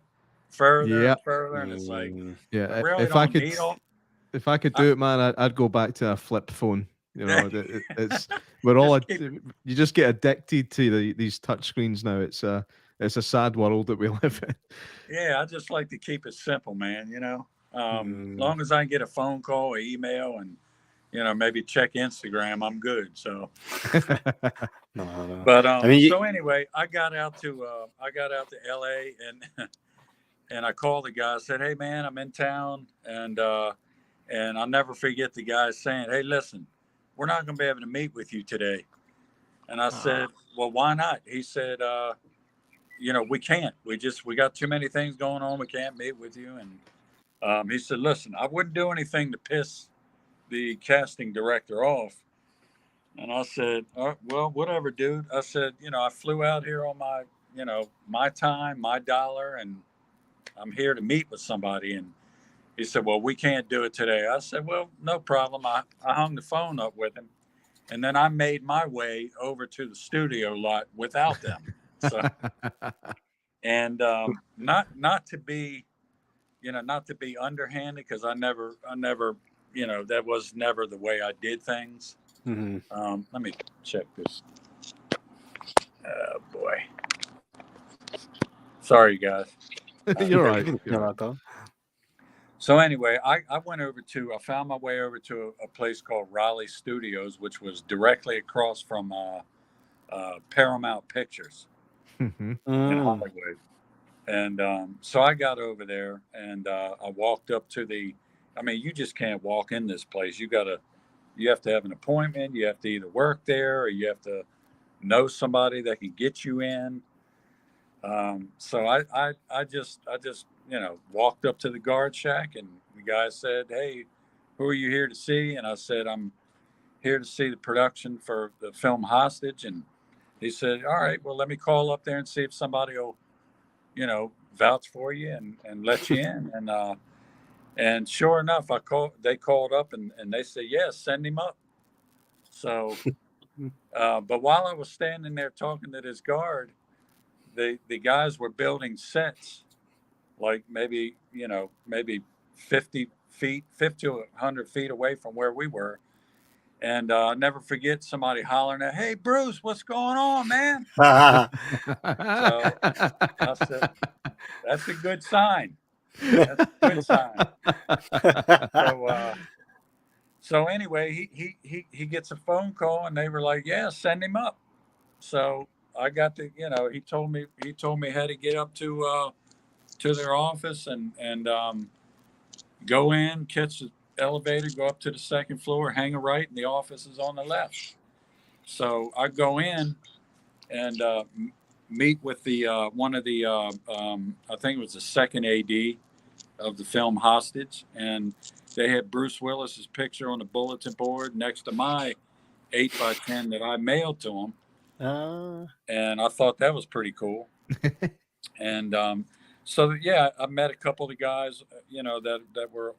further Yeah. and further, and it's like, Yeah. I really don't need all. If I could do it, man, I'd go back to a flip phone. It's we're all you just get addicted to these touch screens now. It's a sad world that we live in. Yeah, I just like to keep it simple, man. As long as I can get a phone call, or email, and maybe check Instagram, I'm good. So, no. But so anyway, I got out to LA, and I called the guy. I said, "Hey, man, I'm in town," and I'll never forget the guy saying, "Hey, listen, we're not going to be able to meet with you today." And I said, "Well, why not?" He said, "We can't. We got too many things going on. We can't meet with you." And he said, "Listen, I wouldn't do anything to piss the casting director off." And I said, "Well, whatever, dude." I said, "I flew out here on my, my time, my dollar, and I'm here to meet with somebody." And he said, "Well, we can't do it today." I said, "Well, no problem." I hung the phone up with him, and then I made my way over to the studio lot without them. So, and not to be, not to be underhanded, because I never, that was never the way I did things. Let me check this. Oh boy, sorry guys. You're right. So anyway, I found my way over to a place called Raleigh Studios, which was directly across from Paramount Pictures in Hollywood. And so I got over there, and I walked up to you just can't walk in this place. You have to have an appointment. You have to either work there, or you have to know somebody that can get you in. So I just walked up to the guard shack, and the guy said, "Hey, who are you here to see?" And I said, "I'm here to see the production for the film Hostage." And he said, "All right, well, let me call up there and see if somebody will, vouch for you and let you in." And sure enough, they called up, and they said, "Yes, send him up." So, but while I was standing there talking to this guard, the guys were building sets, like maybe 50 to 100 feet away from where we were. And I'll never forget somebody hollering at, "Hey, Bruce, what's going on, man?" So I said, "That's a good sign. That's a good sign." So anyway, he gets a phone call, and they were like, "Yeah, send him up." So I got to, he told me how to get up to their office, and go in, catch the elevator, go up to the second floor, hang a right, and the office is on the left. So I go in and meet with the one of the I think it was the second AD of the film Hostage, and they had Bruce Willis's picture on the bulletin board next to my 8x10 that I mailed to him. And I thought that was pretty cool. And so yeah, I met a couple of the guys, that were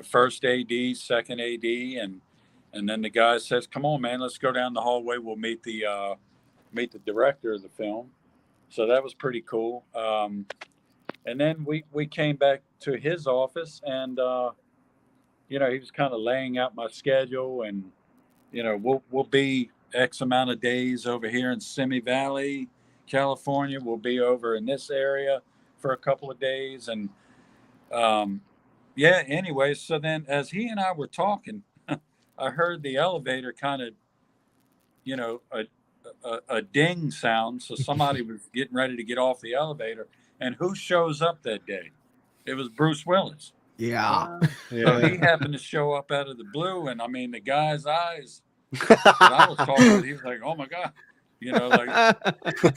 first AD, second AD, and then the guy says, "Come on, man, let's go down the hallway. We'll meet the director of the film." So that was pretty cool. And then we came back to his office, and he was kind of laying out my schedule, and we'll be X amount of days over here in Simi Valley, California. We'll be over in this area for a couple of days, and yeah. Anyway, so then as he and I were talking, I heard the elevator kind of, a ding sound. So somebody was getting ready to get off the elevator, and who shows up that day? It was Bruce Willis. Yeah. So he happened to show up out of the blue, and I mean, the guy's eyes that I was talking with, he was like, "Oh my God."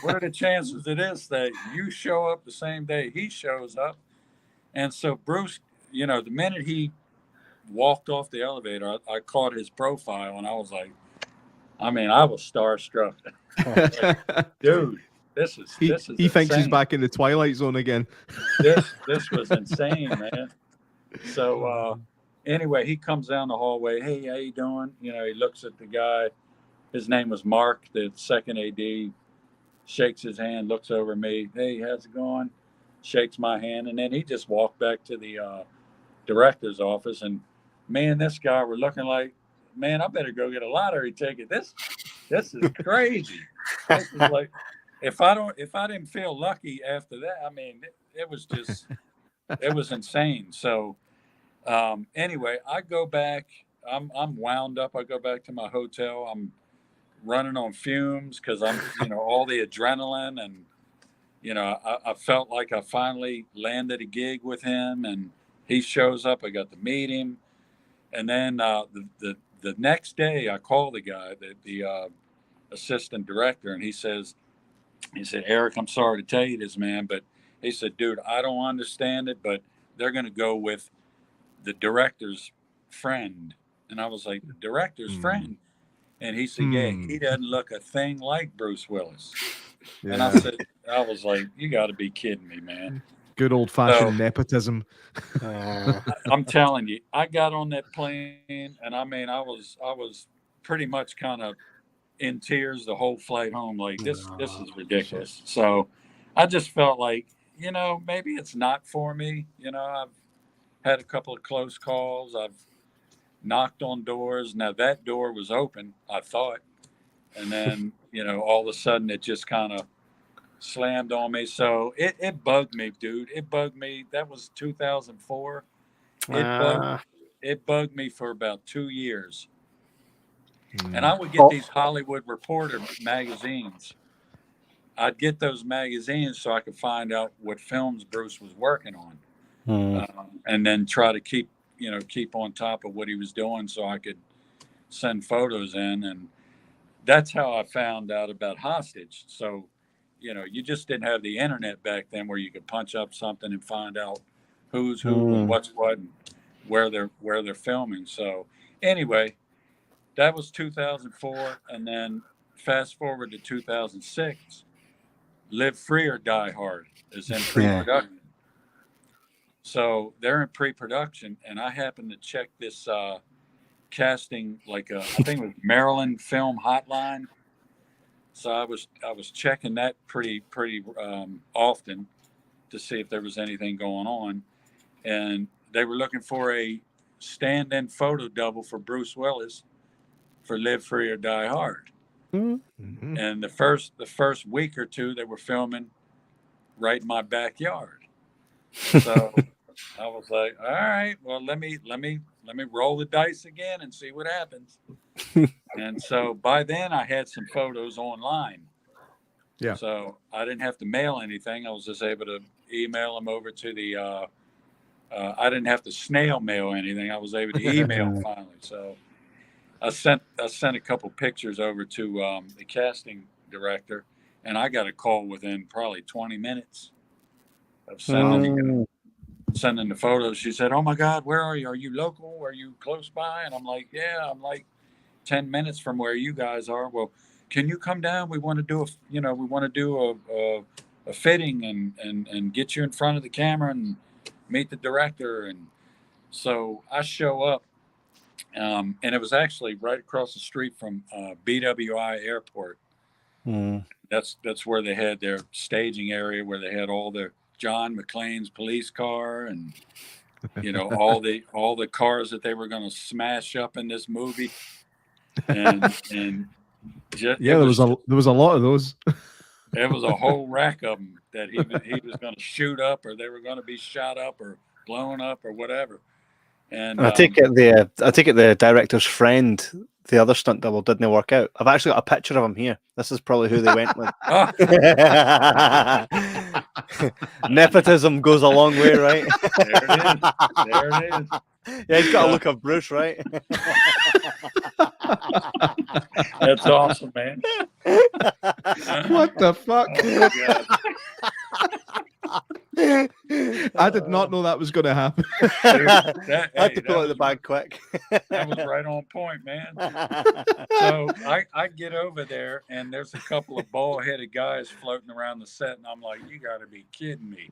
What are the chances of this, that you show up the same day he shows up? And so Bruce, the minute he walked off the elevator, I caught his profile, and I was like, I mean, I was starstruck. Like, dude, this is he thinks he's insane. back in the Twilight Zone again. This was insane, man. So anyway, he comes down the hallway. Hey, how you doing? You know, he looks at the guy. His name was Mark, the second AD. Shakes his hand, looks over at me. Hey, how's it going? Shakes my hand, and then he just walked back to the director's office. And man, this guy were looking like, man, I better go get a lottery ticket. This is crazy. This is like, if I didn't feel lucky after that, I mean, it was just, it was insane. So anyway, I go back. I'm wound up. I go back to my hotel. I'm running on fumes because I'm, all the adrenaline, and I felt like I finally landed a gig with him, and he shows up. I got to meet him, and then the next day I call the guy, the assistant director, and he said, Eric, I'm sorry to tell you this, man, but he said, dude, I don't understand it, but they're going to go with the director's friend. And I was like, the director's friend? And he said, yeah, he doesn't look a thing like Bruce Willis. Yeah. And I was like, you got to be kidding me, man. Good old-fashioned nepotism. I'm telling you, I got on that plane, and I mean, I was pretty much kind of in tears the whole flight home. Like, this is ridiculous. So I just felt like, maybe it's not for me. I've had a couple of close calls. I've knocked on doors. Now that door was open, I thought, and then all of a sudden it just kind of slammed on me. So it bugged me, dude. It bugged me. That was 2004. It bugged me for about 2 years. And I would get these Hollywood Reporter magazines. I'd get those magazines so I could find out what films Bruce was working on, and then try to keep on top of what he was doing so I could send photos in. And that's how I found out about Hostage. So, you just didn't have the internet back then where you could punch up something and find out who's who and what's what and where they're filming. So anyway, that was 2004. And then fast forward to 2006, Live Free or Die Hard is in pre-production. Yeah. So they're in pre-production, and I happened to check this casting, I think it was Maryland Film Hotline. So I was checking that pretty often to see if there was anything going on, and they were looking for a stand-in photo double for Bruce Willis for Live Free or Die Hard. Mm-hmm. And the first week or two they were filming right in my backyard. So I was like, all right, well, let me roll the dice again and see what happens. And so by then I had some photos online. Yeah. So I didn't have to mail anything. I was just able to email them over to the, I didn't have to snail mail anything. I was able to email finally. So I sent a couple pictures over to the casting director, and I got a call within probably 20 minutes of sending the photos. She said, oh my God, where are you? Are you local? Are you close by? And I'm like, yeah, I'm like 10 minutes from where you guys are. Well, can you come down? We want to do a fitting and get you in front of the camera and meet the director. And so I show up, and it was actually right across the street from BWI Airport. That's where they had their staging area, where they had all their John McClane's police car and all the cars that they were going to smash up in this movie. And just, there was a lot of those. There was a whole rack of them that he was going to shoot up, or they were going to be shot up or blown up or whatever. And I take it the director's friend, the other stunt double, didn't work out. I've actually got a picture of him here. This is probably who they went with. Nepotism goes a long way, right? There it is. Yeah, he's got a look of Bruce, right? That's awesome, man. What the fuck? I did not know that was going to happen. I had to pull out the bag quick. That was right on point, man. So I get over there, and there's a couple of bald-headed guys floating around the set, and I'm like, you got to be kidding me.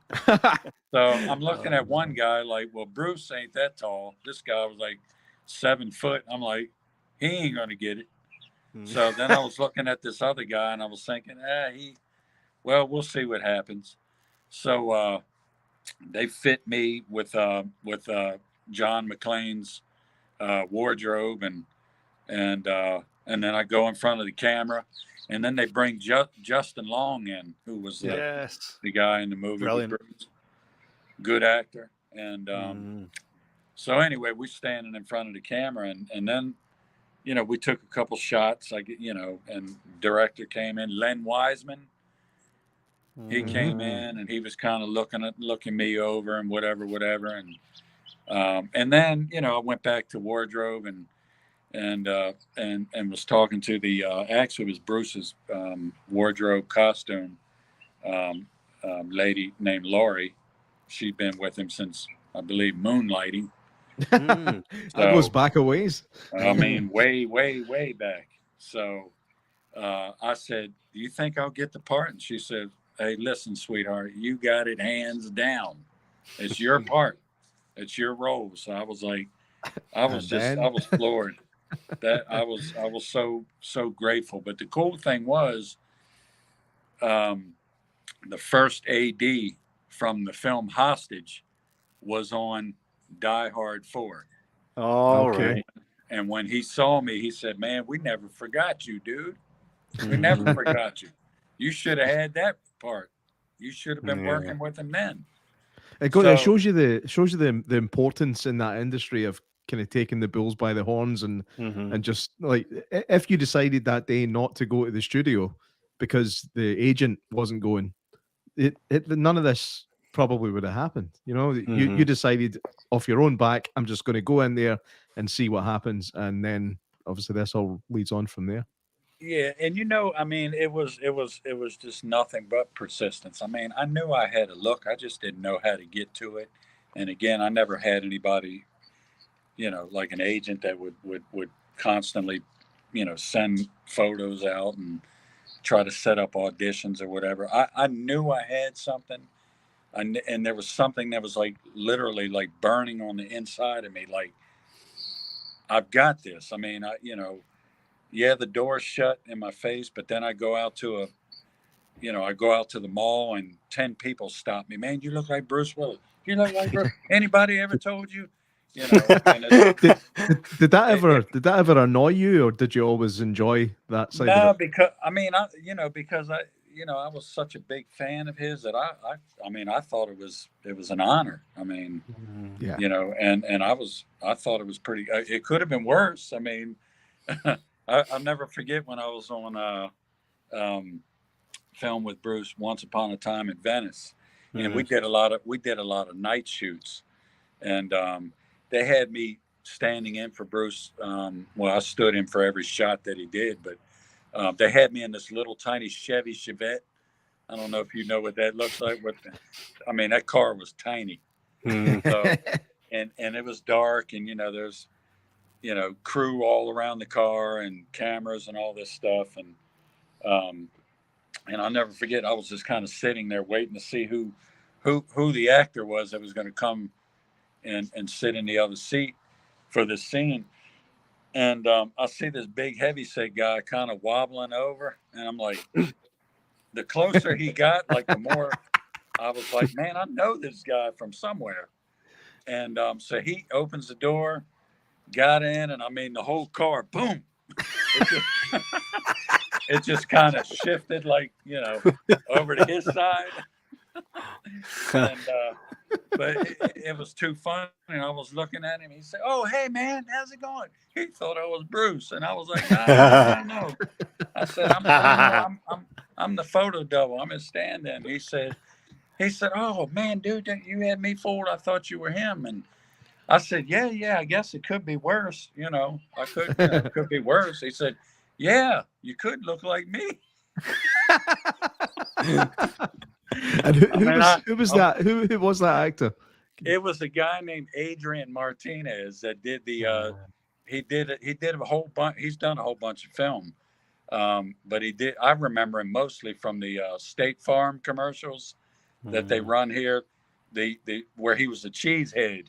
So I'm looking at one guy like, well, Bruce ain't that tall. This guy was like 7 foot. I'm like, he ain't going to get it. So then I was looking at this other guy, and I was thinking, well, we'll see what happens. So they fit me with John McClane's wardrobe, and then I go in front of the camera, and then they bring Justin Long in, who was the guy in the movie. Brilliant. Good actor. And so anyway, we're standing in front of the camera, and then, you know, we took a couple shots, and director came in, Len Wiseman. He came in, and he was kind of looking me over and whatever. And then, you know, I went back to wardrobe and was talking to the, actually it was Bruce's wardrobe costume lady named Laurie. She'd been with him since, I believe, Moonlighting. That goes back a ways. I mean, way, way, way back. So I said, do you think I'll get the part? And she said, hey, listen, sweetheart, you got it hands down. It's your part. It's your role. So I was like, I was floored. That I was so grateful. But the cool thing was, the first AD from the film Hostage was on Die Hard 4. Oh, okay. Right. And when he saw me, he said, man, we never forgot you, dude. We never forgot you. You should have had that part. You should have been working with him then. It shows you the importance in that industry of kind of taking the bulls by the horns and just like, if you decided that day not to go to the studio because the agent wasn't going, none of this probably would have happened. You know, you decided off your own back, I'm just going to go in there and see what happens, and then obviously this all leads on from there. Yeah, and you know, I mean, it was just nothing but persistence. I mean, I knew I had a look, I just didn't know how to get to it. And again, I never had anybody, you know, like an agent that would constantly, you know, send photos out and try to set up auditions or whatever. I knew I had something, and there was something that was like literally like burning on the inside of me. Like, I've got this. I mean, the door's shut in my face, but then I go out to the mall, and 10 people stop me. Man, you look like Bruce Willis. You look like Bruce. Anybody ever told you? You know, did that ever annoy you, or did you always enjoy that side of it? No, because I was such a big fan of his that I thought it was an honor. I mean, you know, and I thought it was pretty. It could have been worse. I mean, I'll never forget when I was on film with Bruce, Once Upon a Time in Venice, and we did a lot of night shoots, and they had me standing in for Bruce. I stood in for every shot that he did, but they had me in this little tiny Chevy Chevette. I don't know if you know what that looks like. I mean, that car was tiny. So, and it was dark, and you know, there's, you know, crew all around the car and cameras and all this stuff, and I'll never forget. I was just kind of sitting there waiting to see who the actor was that was going to come and sit in the other seat for this scene. And I see this big heavyset guy kind of wobbling over, and I'm like, the closer he got, like the more I was like, man, I know this guy from somewhere. And so he opens the door, got in, and I mean, the whole car, boom. It just kind of shifted, like, you know, over to his side. And but it was too funny. And I was looking at him. He said, "Oh, hey man, how's it going?" He thought I was Bruce, and I was like, "No." I said, "I'm the photo double. I'm his stand-in." He said, "Oh man, dude, you had me fooled. I thought you were him." And I said, "Yeah, I guess it could be worse. You know, it could be worse." He said, "Yeah, you could look like me." And who was that? Who was that actor? It was a guy named Adrian Martinez that did the. He did a whole bunch. He's done a whole bunch of film, but he did. I remember him mostly from the State Farm commercials that they run here. The where he was a cheesehead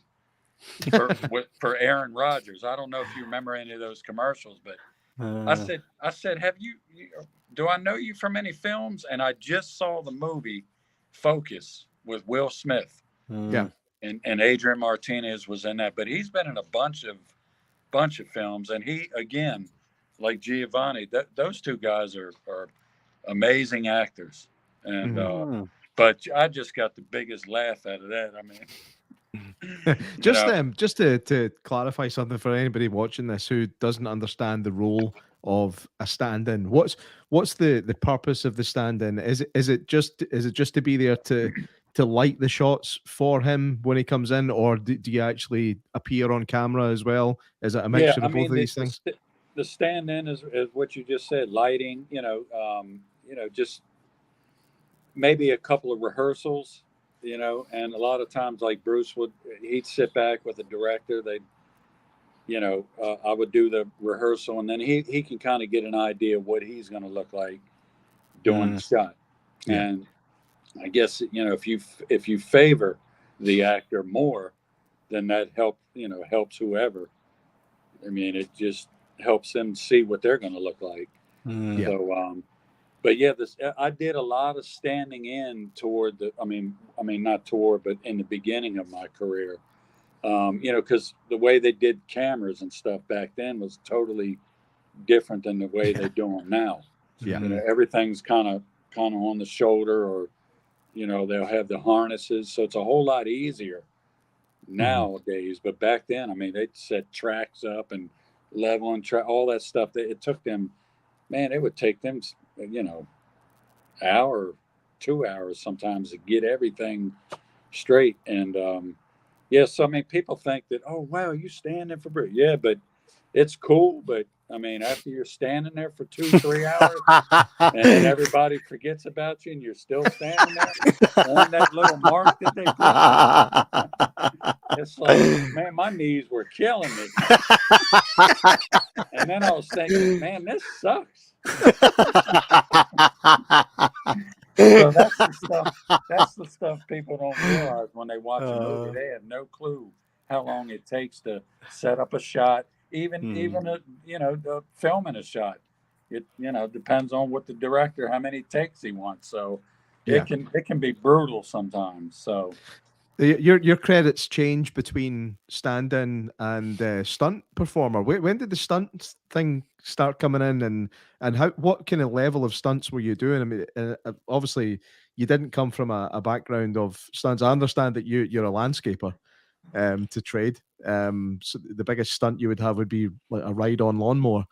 for Aaron Rodgers. I don't know if you remember any of those commercials, but I said, have you? Do I know you from any films? And I just saw the movie Focus with Will Smith. Yeah. And Adrian Martinez was in that, but he's been in a bunch of films, and he, again, like Giovanni, those two guys are amazing actors, and but I just got the biggest laugh out of that. I mean, just to clarify something for anybody watching this who doesn't understand the role of a stand-in, what's the purpose of the stand-in? Is it just to be there to light the shots for him when he comes in, or do you actually appear on camera as well? Is it a mixture of both of these things? The stand-in is what you just said, lighting. Just maybe a couple of rehearsals. And a lot of times, like Bruce he'd sit back with the director. I would do the rehearsal, and then he can kind of get an idea of what he's going to look like doing the shot. Yeah. And I guess, if you favor the actor more, then that helps whoever. I mean, it just helps them see what they're going to look like. Yeah. So, but yeah, I did a lot of standing in toward not toward, but in the beginning of my career, because the way they did cameras and stuff back then was totally different than the way they do them now. Yeah. Everything's kind of on the shoulder, or they'll have the harnesses, so it's a whole lot easier nowadays. But back then, I mean, they'd set tracks up and leveling track, all that stuff. It took them, man, it would take them, hour, 2 hours sometimes to get everything straight. And so I mean, people think that, oh wow, you standing for Bruce. Yeah, but it's cool. But I mean, after you're standing there for 2-3 hours and then everybody forgets about you and you're still standing there on that little mark that they put, it's like, man, my knees were killing me. And then I was thinking, man, this sucks. So that's the stuff people don't realize when they watch a movie. They have no clue how long it takes to set up a shot. Even filming a shot, it depends on what the director, how many takes he wants. So it can be brutal sometimes. So your credits change between stand-in and stunt performer. When did the stunt thing start coming in, and what kind of level of stunts were you doing? I mean, obviously you didn't come from a background of stunts. I understand that you're a landscaper. To trade. So the biggest stunt you would have would be like a ride-on lawnmower.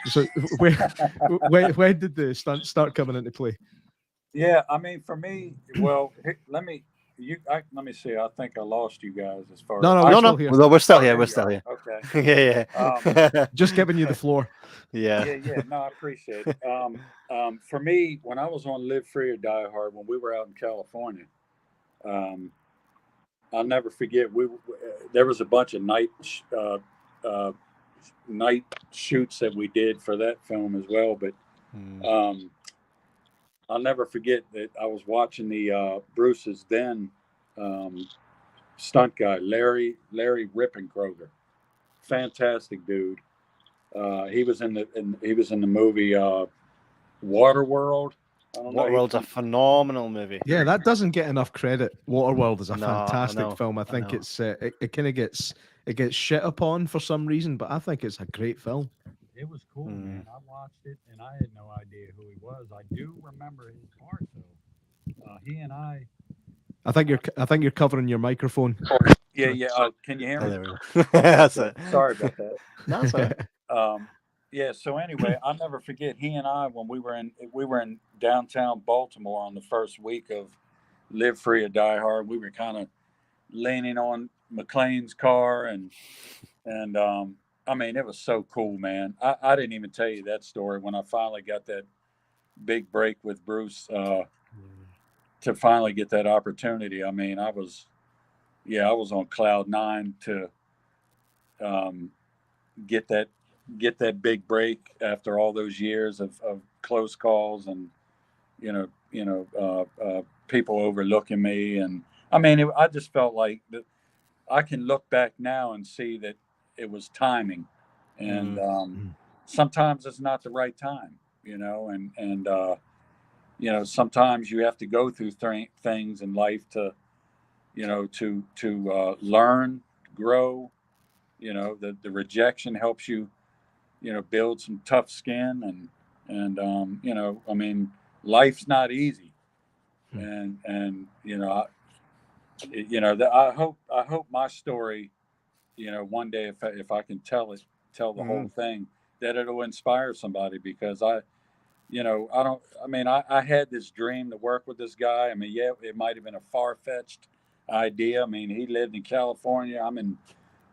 So when did the stunt start coming into play? Yeah, I mean, for me, well, let me see. I think I lost you guys as far. No, we're still here. We're still here. Okay. Yeah. Just giving you the floor. Yeah. No, I appreciate it. For me, when I was on Live Free or Die Hard, when we were out in California, I'll never forget. There was a bunch of night shoots that we did for that film as well. But I'll never forget that I was watching the Bruce's then stunt guy, Larry Rippenkroger, fantastic dude. He was in the movie Waterworld. Waterworld's a phenomenal movie. Yeah, that doesn't get enough credit. Waterworld is a fantastic film. I think it kind of gets shit upon for some reason, but I think it's a great film. It was cool, man. I watched it and I had no idea who he was. I do remember his part though. He and I think you're covering your microphone. Yeah. Can you hear me? That's it. Sorry about that. That's it. Yeah. So anyway, I'll never forget. He and I, when we were in downtown Baltimore on the first week of Live Free or Die Hard, we were kind of leaning on McClane's car, and I mean, it was so cool, man. I didn't even tell you that story when I finally got that big break with Bruce. to finally get that opportunity. I mean, I was on cloud nine to um, get that big break after all those years of close calls and people overlooking me. And I mean, I just felt like that I can look back now and see that it was timing, and sometimes it's not the right time, sometimes you have to go through things in life to learn, grow. The rejection helps you, build some tough skin, and I mean, life's not easy, and I hope my story, one day if I can tell the whole thing, that it'll inspire somebody, because I had this dream to work with this guy. I mean, yeah, it might have been a far-fetched idea. I mean, he lived in California, I'm in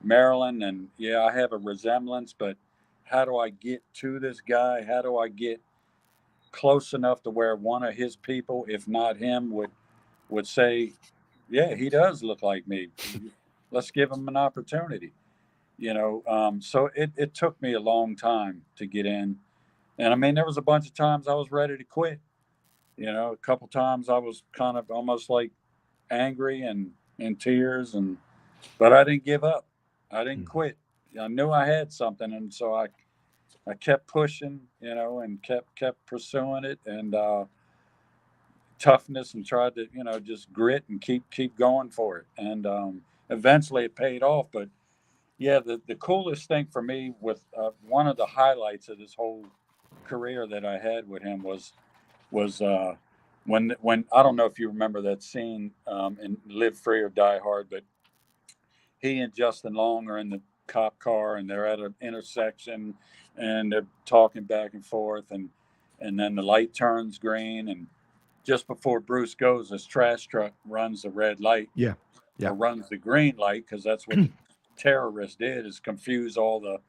Maryland, and yeah, I have a resemblance, but how do I get to this guy? How do I get close enough to where one of his people, if not him, would say, yeah, he does look like me. Let's give him an opportunity. So it took me a long time to get in. And I mean, there was a bunch of times I was ready to quit. A couple times I was kind of almost like angry and in tears, but I didn't give up. I didn't quit. I knew I had something, and so I kept pushing, and kept pursuing it, and toughness, and tried to, just grit and keep going for it. And eventually it paid off. But yeah, the coolest thing for me, with one of the highlights of this whole career that I had with him, was when I don't know if you remember that scene in Live Free or Die Hard, but he and Justin Long are in the cop car, and they're at an intersection, and they're talking back and forth, and then the light turns green, and just before Bruce goes, this trash truck runs the red light, or runs the green light, because that's what the terrorists did, is confuse all the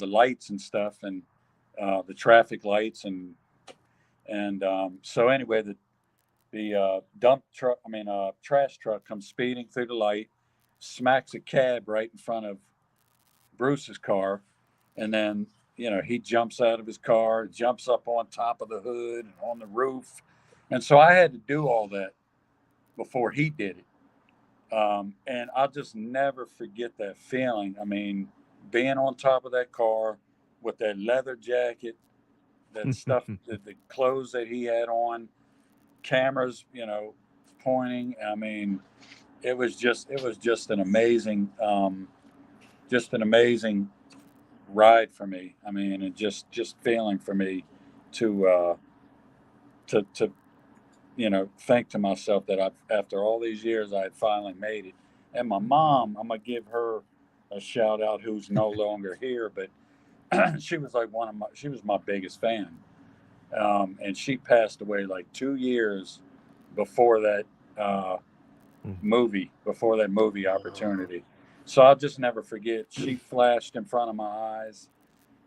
lights and stuff, and the traffic lights, and so anyway, the trash truck comes speeding through the light, smacks a cab right in front of Bruce's car, and then he jumps out of his car, jumps up on top of the hood and on the roof, and so I had to do all that before he did it, and I'll just never forget that feeling. I mean, being on top of that car with that leather jacket, that stuff, the clothes that he had on, cameras, pointing. I mean, it was just an amazing, ride for me. I mean, and just feeling for me to think to myself that after all these years, I had finally made it. And my mom, I'm gonna give her a shout out, who's no longer here, but she was like she was my biggest fan. And she passed away like 2 years before that before that movie opportunity. So I'll just never forget. She flashed in front of my eyes,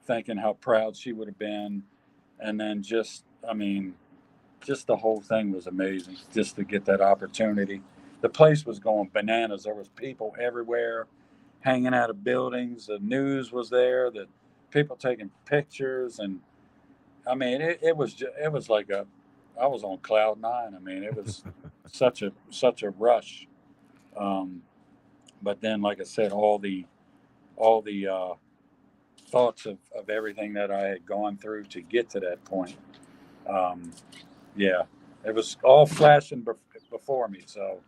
thinking how proud she would have been. And then just the whole thing was amazing, just to get that opportunity. The place was going bananas. There was people everywhere, hanging out of buildings. The news was there, the people taking pictures. And I mean, it was like I was on cloud nine. I mean, it was such a rush. But then, like I said, all the thoughts of everything that I had gone through to get to that point. Um, yeah, it was all flashing before me. So,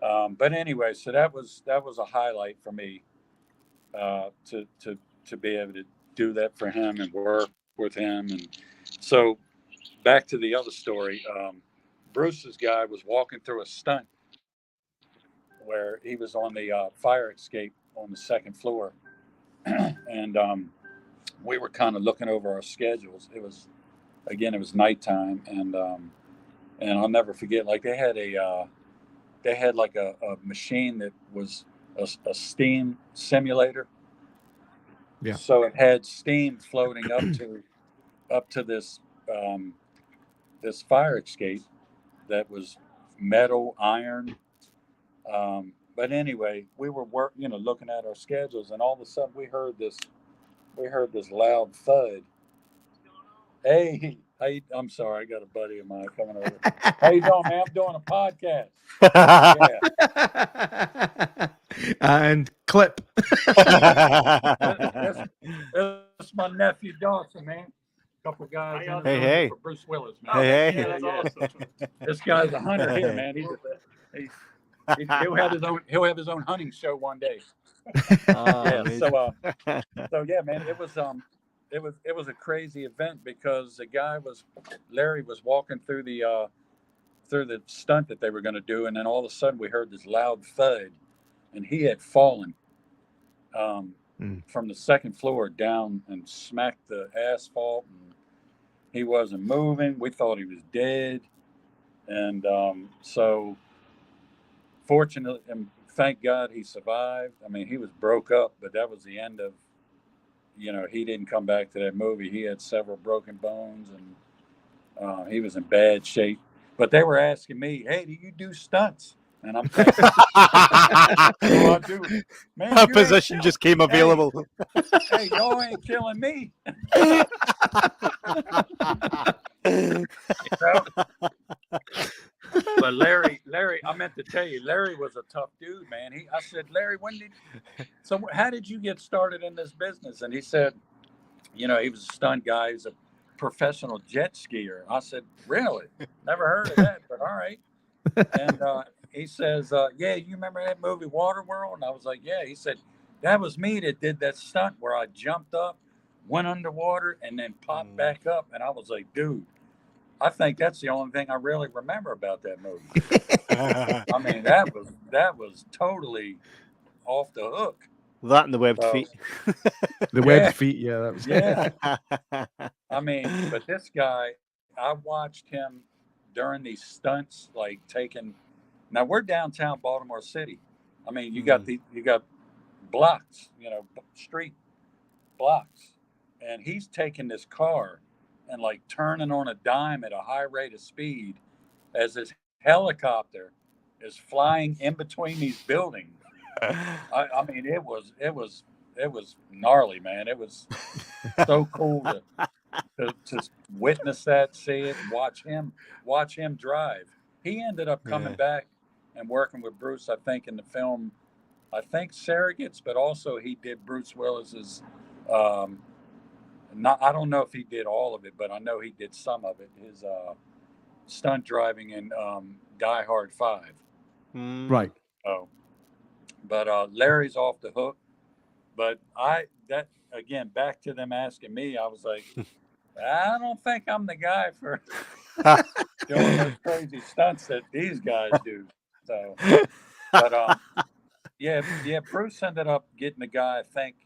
but anyway, so that was a highlight for me, to be able to do that for him and work with him. And so, back to the other story. Bruce's guy was walking through a stunt where he was on the fire escape on the second floor, and we were kind of looking over our schedules. It was nighttime, and I'll never forget. Like they had like a machine that was a steam simulator. Yeah. So it had steam floating up to this this fire escape, that was metal, iron. But anyway, we were looking at our schedules, and all of a sudden we heard this loud thud. Hey, I'm sorry, I got a buddy of mine coming over. How you doing, man? I'm doing a podcast. Yeah. And clip. That's my nephew Dawson, man. Couple guys in the Hey. for Bruce Willis, man. Hey. Yeah, that's awesome. This guy's a hunter here, man. He'll have his own hunting show one day. Yeah. So yeah, man, it was a crazy event because Larry was walking through the stunt that they were going to do, and then all of a sudden we heard this loud thud, and he had fallen from the second floor down and smacked the asphalt, and he wasn't moving. We thought he was dead, and so fortunately, and thank God he survived. I mean, he was broke up, but that was the end of. He didn't come back to that movie. He had several broken bones, and he was in bad shape. But they were asking me, "Hey, do you do stunts?" And I'm thinking, "Oh, I do." Man, a position just came available. Hey, y'all ain't killing me. But Larry, I meant to tell you, Larry was a tough dude, man. I said, Larry, how did you get started in this business? And he said, he was a stunt guy. He's a professional jet skier. I said, really? Never heard of that, but all right. And he says, yeah, you remember that movie Waterworld? And I was like, yeah. He said, that was me that did that stunt where I jumped up, went underwater, and then popped back up. And I was like, dude, I think that's the only thing I really remember about that movie. I mean, that was totally off the hook. That and the webbed feet. The webbed feet, yeah. That was I mean, but this guy, I watched him during these stunts, like now we're downtown Baltimore City. I mean, you got blocks, street blocks, and he's taking this car and like turning on a dime at a high rate of speed as his helicopter is flying in between these buildings. I mean, it was gnarly, man. It was so cool to witness that, see it, watch him drive. He ended up coming back and working with Bruce, I think, in the film, Surrogates, but also he did Bruce Willis's. I don't know if he did all of it, but I know he did some of it. His stunt driving in Die Hard 5. Right. Oh, but Larry's off the hook. But again, back to them asking me, I was like, I don't think I'm the guy for doing those crazy stunts that these guys do. So, but yeah, Bruce ended up getting a guy, I think,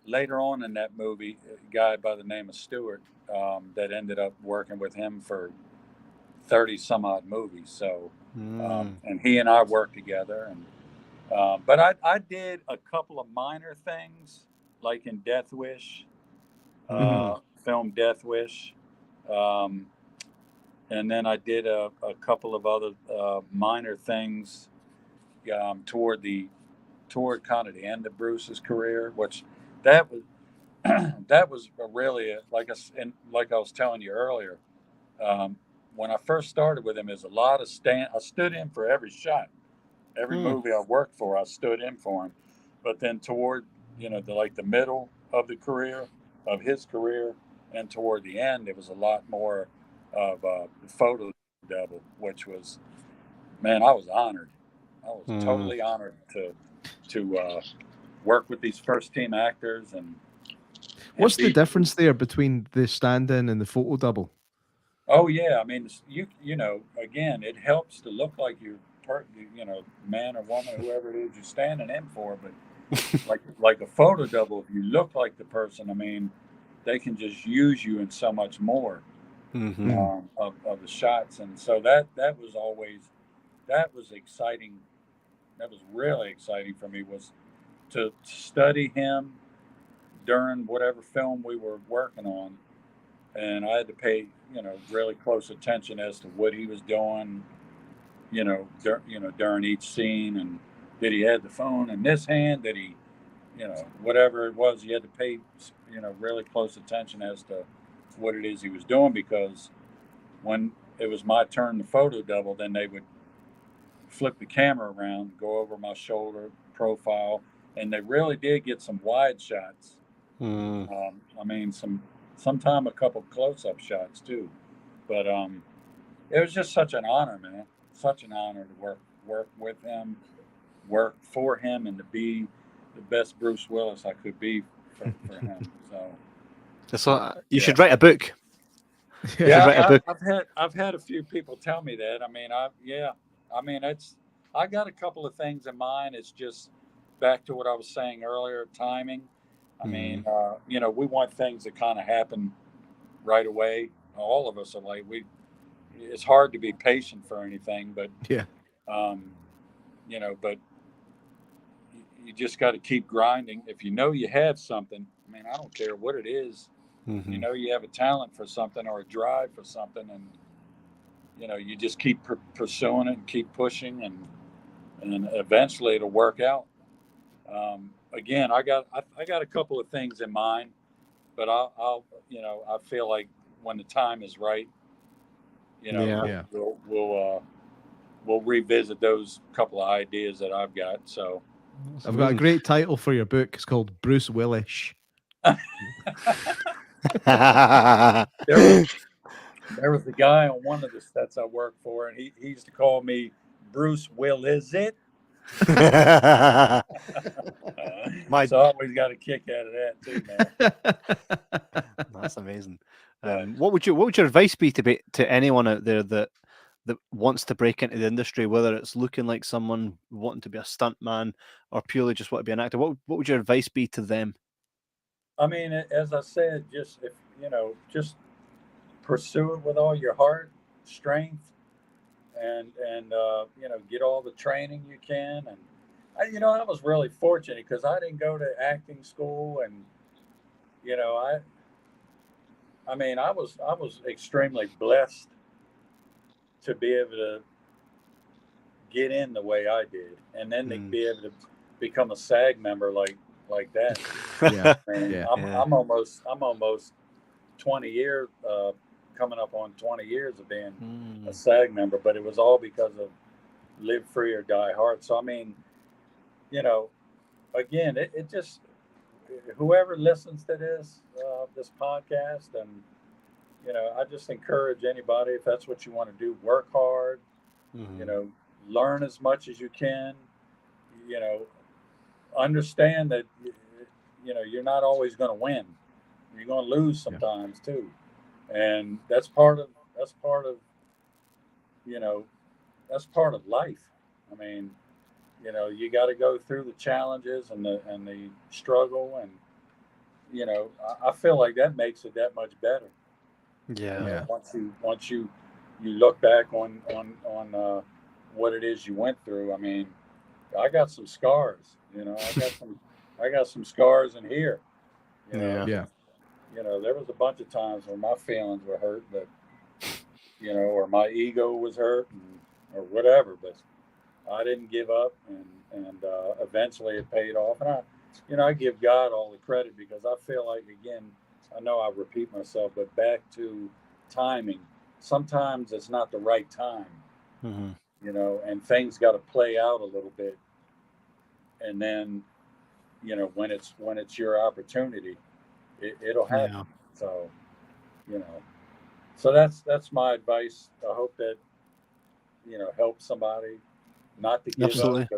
later on in that movie, a guy by the name of Stewart, that ended up working with him for 30 some odd movies. So, and he and I worked together, and but I did a couple of minor things, like in Death Wish, film Death Wish, and then I did a couple of other minor things toward kind of the end of Bruce's career, which that was really like I was telling you earlier. When I first started with him, there's a lot of I stood in for every shot. Every movie I worked for, I stood in for him. But then toward, the middle of his career, and toward the end, it was a lot more of photo double, which was, man, I was honored. I was totally honored to work with these first team actors. And what's the difference there between the stand-in and the photo double? Oh yeah, I mean, again, it helps to look like you're man or woman, whoever it is you're standing in for. But like a photo double, if you look like the person, I mean, they can just use you in so much more of the shots. And so that was exciting. That was really exciting for me, was to study him during whatever film we were working on, and I had to pay, really close attention as to what he was doing, during each scene, and did he have the phone in this hand? Did he, whatever it was, you had to pay, really close attention as to what it is he was doing, because when it was my turn to photo double, then they would flip the camera around, go over my shoulder profile, and they really did get some wide shots. I mean, sometime a couple close-up shots too, but it was just such an honor, man. Such an honor to work with him, work for him, and to be the best Bruce Willis I could be for him. So you should write a book. I've had a few people tell me that. I got a couple of things in mind. It's just back to what I was saying earlier, timing. I mean, we want things that kind of happen right away. All of us are like, it's hard to be patient for anything, but but you just got to keep grinding. If you know you have something, I mean, I don't care what it is. You have a talent for something or a drive for something, and you just keep pursuing it and keep pushing, and eventually it'll work out. Again, I got a couple of things in mind, but I'll I feel like when the time is right, we'll revisit those couple of ideas that I've got. So I've got a great title for your book. It's called Bruce Willis. There was a guy on one of the sets I worked for, and he used to call me Bruce Willis it. So I always got a kick out of that too, man. That's amazing. What would your advice be to anyone out there that wants to break into the industry, whether it's looking like someone, wanting to be a stuntman, or purely just want to be an actor? What would your advice be to them? I mean, as I said, just just pursue it with all your heart, strength, and get all the training you can. And I was really fortunate because I didn't go to acting school, and I was extremely blessed to be able to get in the way I did, and then to be able to become a SAG member like that. I'm almost 20 years, coming up on 20 years of being a SAG member, but it was all because of Live Free or Die Hard. So I mean, again, it just, whoever listens to this podcast, and I just encourage anybody, if that's what you want to do, work hard, learn as much as you can, understand that you're not always going to win. You're going to lose sometimes too, and that's part of life. I mean, you got to go through the challenges and the struggle, and I feel like that makes it that much better. Once you look back on what it is you went through. I mean, I got some scars. I got some scars in here. There was a bunch of times where my feelings were hurt, but or my ego was hurt, or whatever. But I didn't give up, and eventually it paid off. And I give God all the credit, because I feel like, again, I know I repeat myself, but back to timing. Sometimes it's not the right time, and things got to play out a little bit. And then, when it's your opportunity, it'll happen. Yeah. So, so that's my advice. I hope that, help somebody not to give up.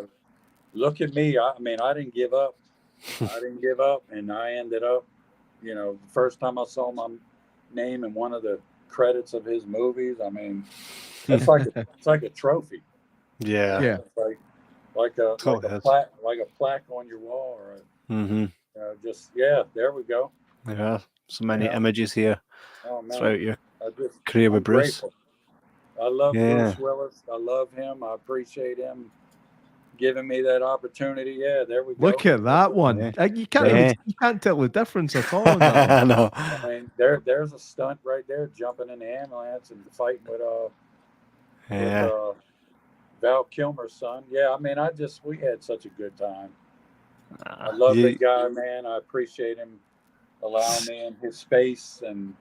Look at me. I mean, I didn't give up. And I ended up, the first time I saw my name in one of the credits of his movies, I mean, it's like a trophy. Yeah. It's like a plaque on your wall, or there we go. Yeah, so many images here throughout your career with Bruce. Grateful. I love Bruce Willis. I love him. I appreciate him giving me that opportunity. Yeah, there we go. Look at that one. Yeah. You can't Yeah. you can't tell the difference at all. In that one. I know. I mean, there's a stunt right there, jumping in the ambulance and fighting with Val Kilmer's son. Yeah, I mean, we had such a good time. I love the guy, man. I appreciate him allowing me in his space and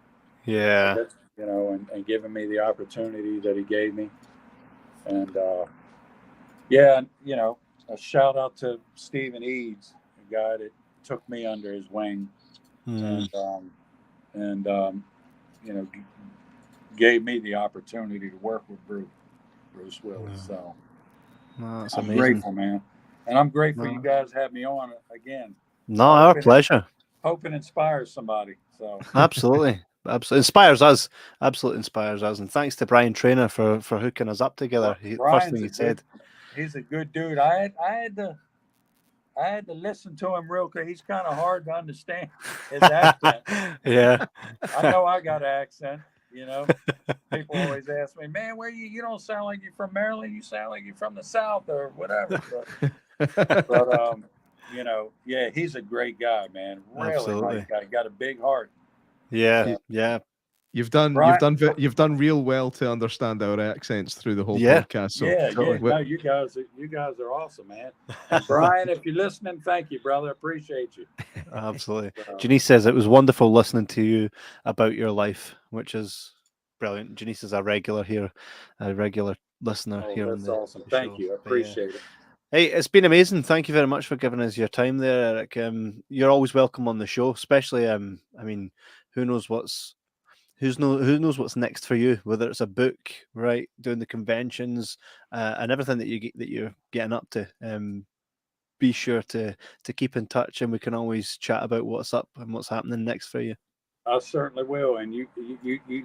Yeah. you know, and giving me the opportunity that he gave me. And yeah, you know, a shout out to Stephen Eads, the guy that took me under his wing, and you know, gave me the opportunity to work with Bruce Willis. So that's I'm amazing. grateful, man, and I'm grateful you guys have me on again. No, our pleasure. Hope it inspires somebody. So absolutely inspires us. Absolutely inspires us. And thanks to Brian Trainer for hooking us up together. First thing he said. He's a good dude. I had to listen to him real quick. He's kind of hard to understand his accent. Yeah. I know I got an accent, you know. People always ask me, man, where you don't sound like you're from Maryland. You sound like you're from the South or whatever. But you know, yeah, he's a great guy, man. Really nice guy. Got a big heart. Yeah, yeah. You've done real well to understand our accents through the whole podcast. So no, you guys are awesome, man. And Brian, if you're listening, thank you, brother. Appreciate you. Absolutely. Janice says it was wonderful listening to you about your life, which is brilliant. Janice is a regular here, a regular listener here. That's awesome. Thank you. I appreciate it. Hey, it's been amazing. Thank you very much for giving us your time there, Eric. You're always welcome on the show, especially. I mean, who knows what's next for you? Whether it's a book, right, doing the conventions, and everything that you're getting up to. Be sure to keep in touch, and we can always chat about what's up and what's happening next for you. I certainly will. And you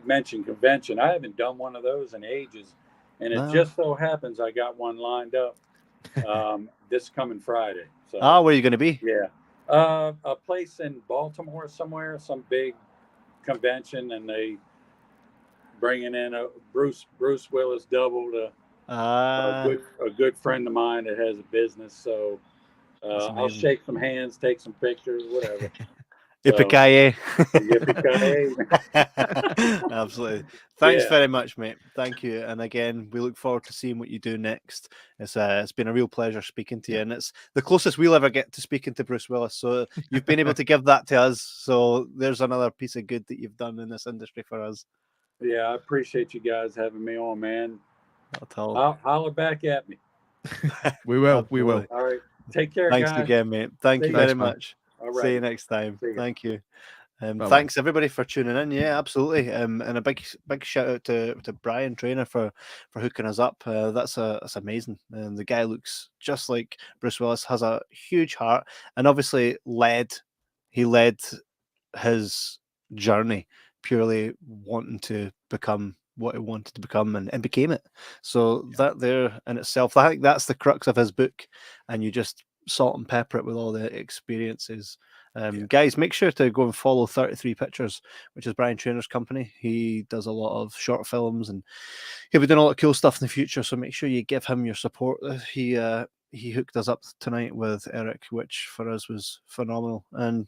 mentioned convention. I haven't done one of those in ages, and it just so happens I got one lined up this coming Friday. So, where are you going to be? Yeah, a place in Baltimore somewhere, some big convention, and they bringing in a Bruce Willis double to a good friend of mine that has a business. So I'll shake some hands, take some pictures, whatever. Yippee-ki-yay. Yippee-ki-yay. Absolutely. Thanks very much, mate. Thank you. And again, we look forward to seeing what you do next. It's been a real pleasure speaking to you, and it's the closest we'll ever get to speaking to Bruce Willis. So you've been able to give that to us. So there's another piece of good that you've done in this industry for us. Yeah, I appreciate you guys having me on, man. I'll holler back at me. We will. We will. All right. Take care, Thanks guys. again, mate. Thank you very much. All right. See you next time. Thank you. Thanks everybody for tuning in. Yeah, absolutely. And a big shout out to Brian Trainer for hooking us up. That's amazing. And the guy looks just like Bruce Willis, has a huge heart, and obviously led his journey purely wanting to become what he wanted to become, and became it. So that there in itself, I think that's the crux of his book, and you just salt and pepper it with all the experiences. Guys, make sure to go and follow 33 Pictures, which is Brian Trainer's company. He does a lot of short films, and he'll be doing a lot of cool stuff in the future. So make sure you give him your support. He hooked us up tonight with Eric, which for us was phenomenal. And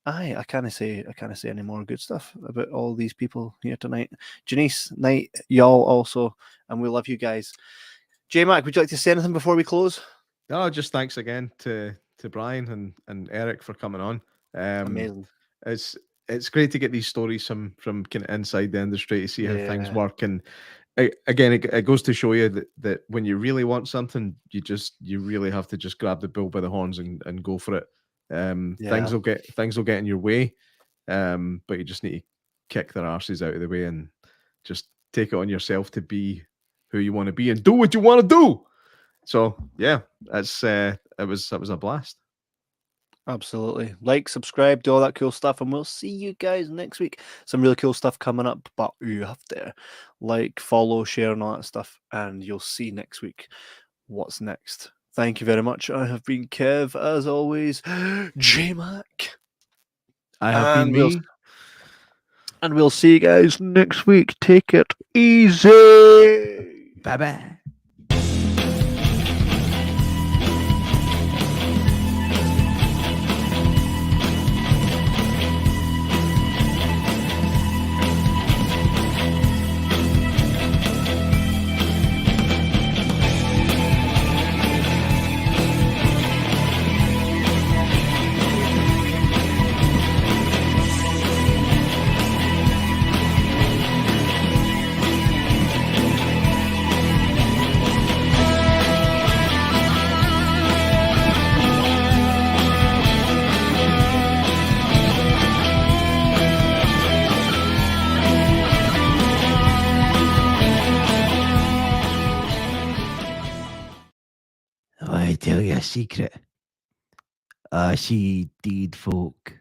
I can't say any more good stuff about all these people here tonight. Janice, Knight, y'all also, and we love you guys. J-Mac, would you like to say anything before we close? No, just thanks again to Brian and Eric for coming on. Amazing. It's great to get these stories from kind of inside the industry to see how things work. And again, it goes to show you that when you really want something, you really have to just grab the bull by the horns and go for it. Things will get in your way, but you just need to kick their arses out of the way and just take it on yourself to be who you want to be and do what you want to do. So yeah, it was a blast. Absolutely. Like, subscribe, do all that cool stuff, and we'll see you guys next week. Some really cool stuff coming up, but you have to like, follow, share, and all that stuff, and you'll see next week what's next. Thank you very much. I have been Kev, as always. J-Mac. I have been me. And we'll see you guys next week. Take it easy. Bye-bye. I tell you a secret? I see dead folk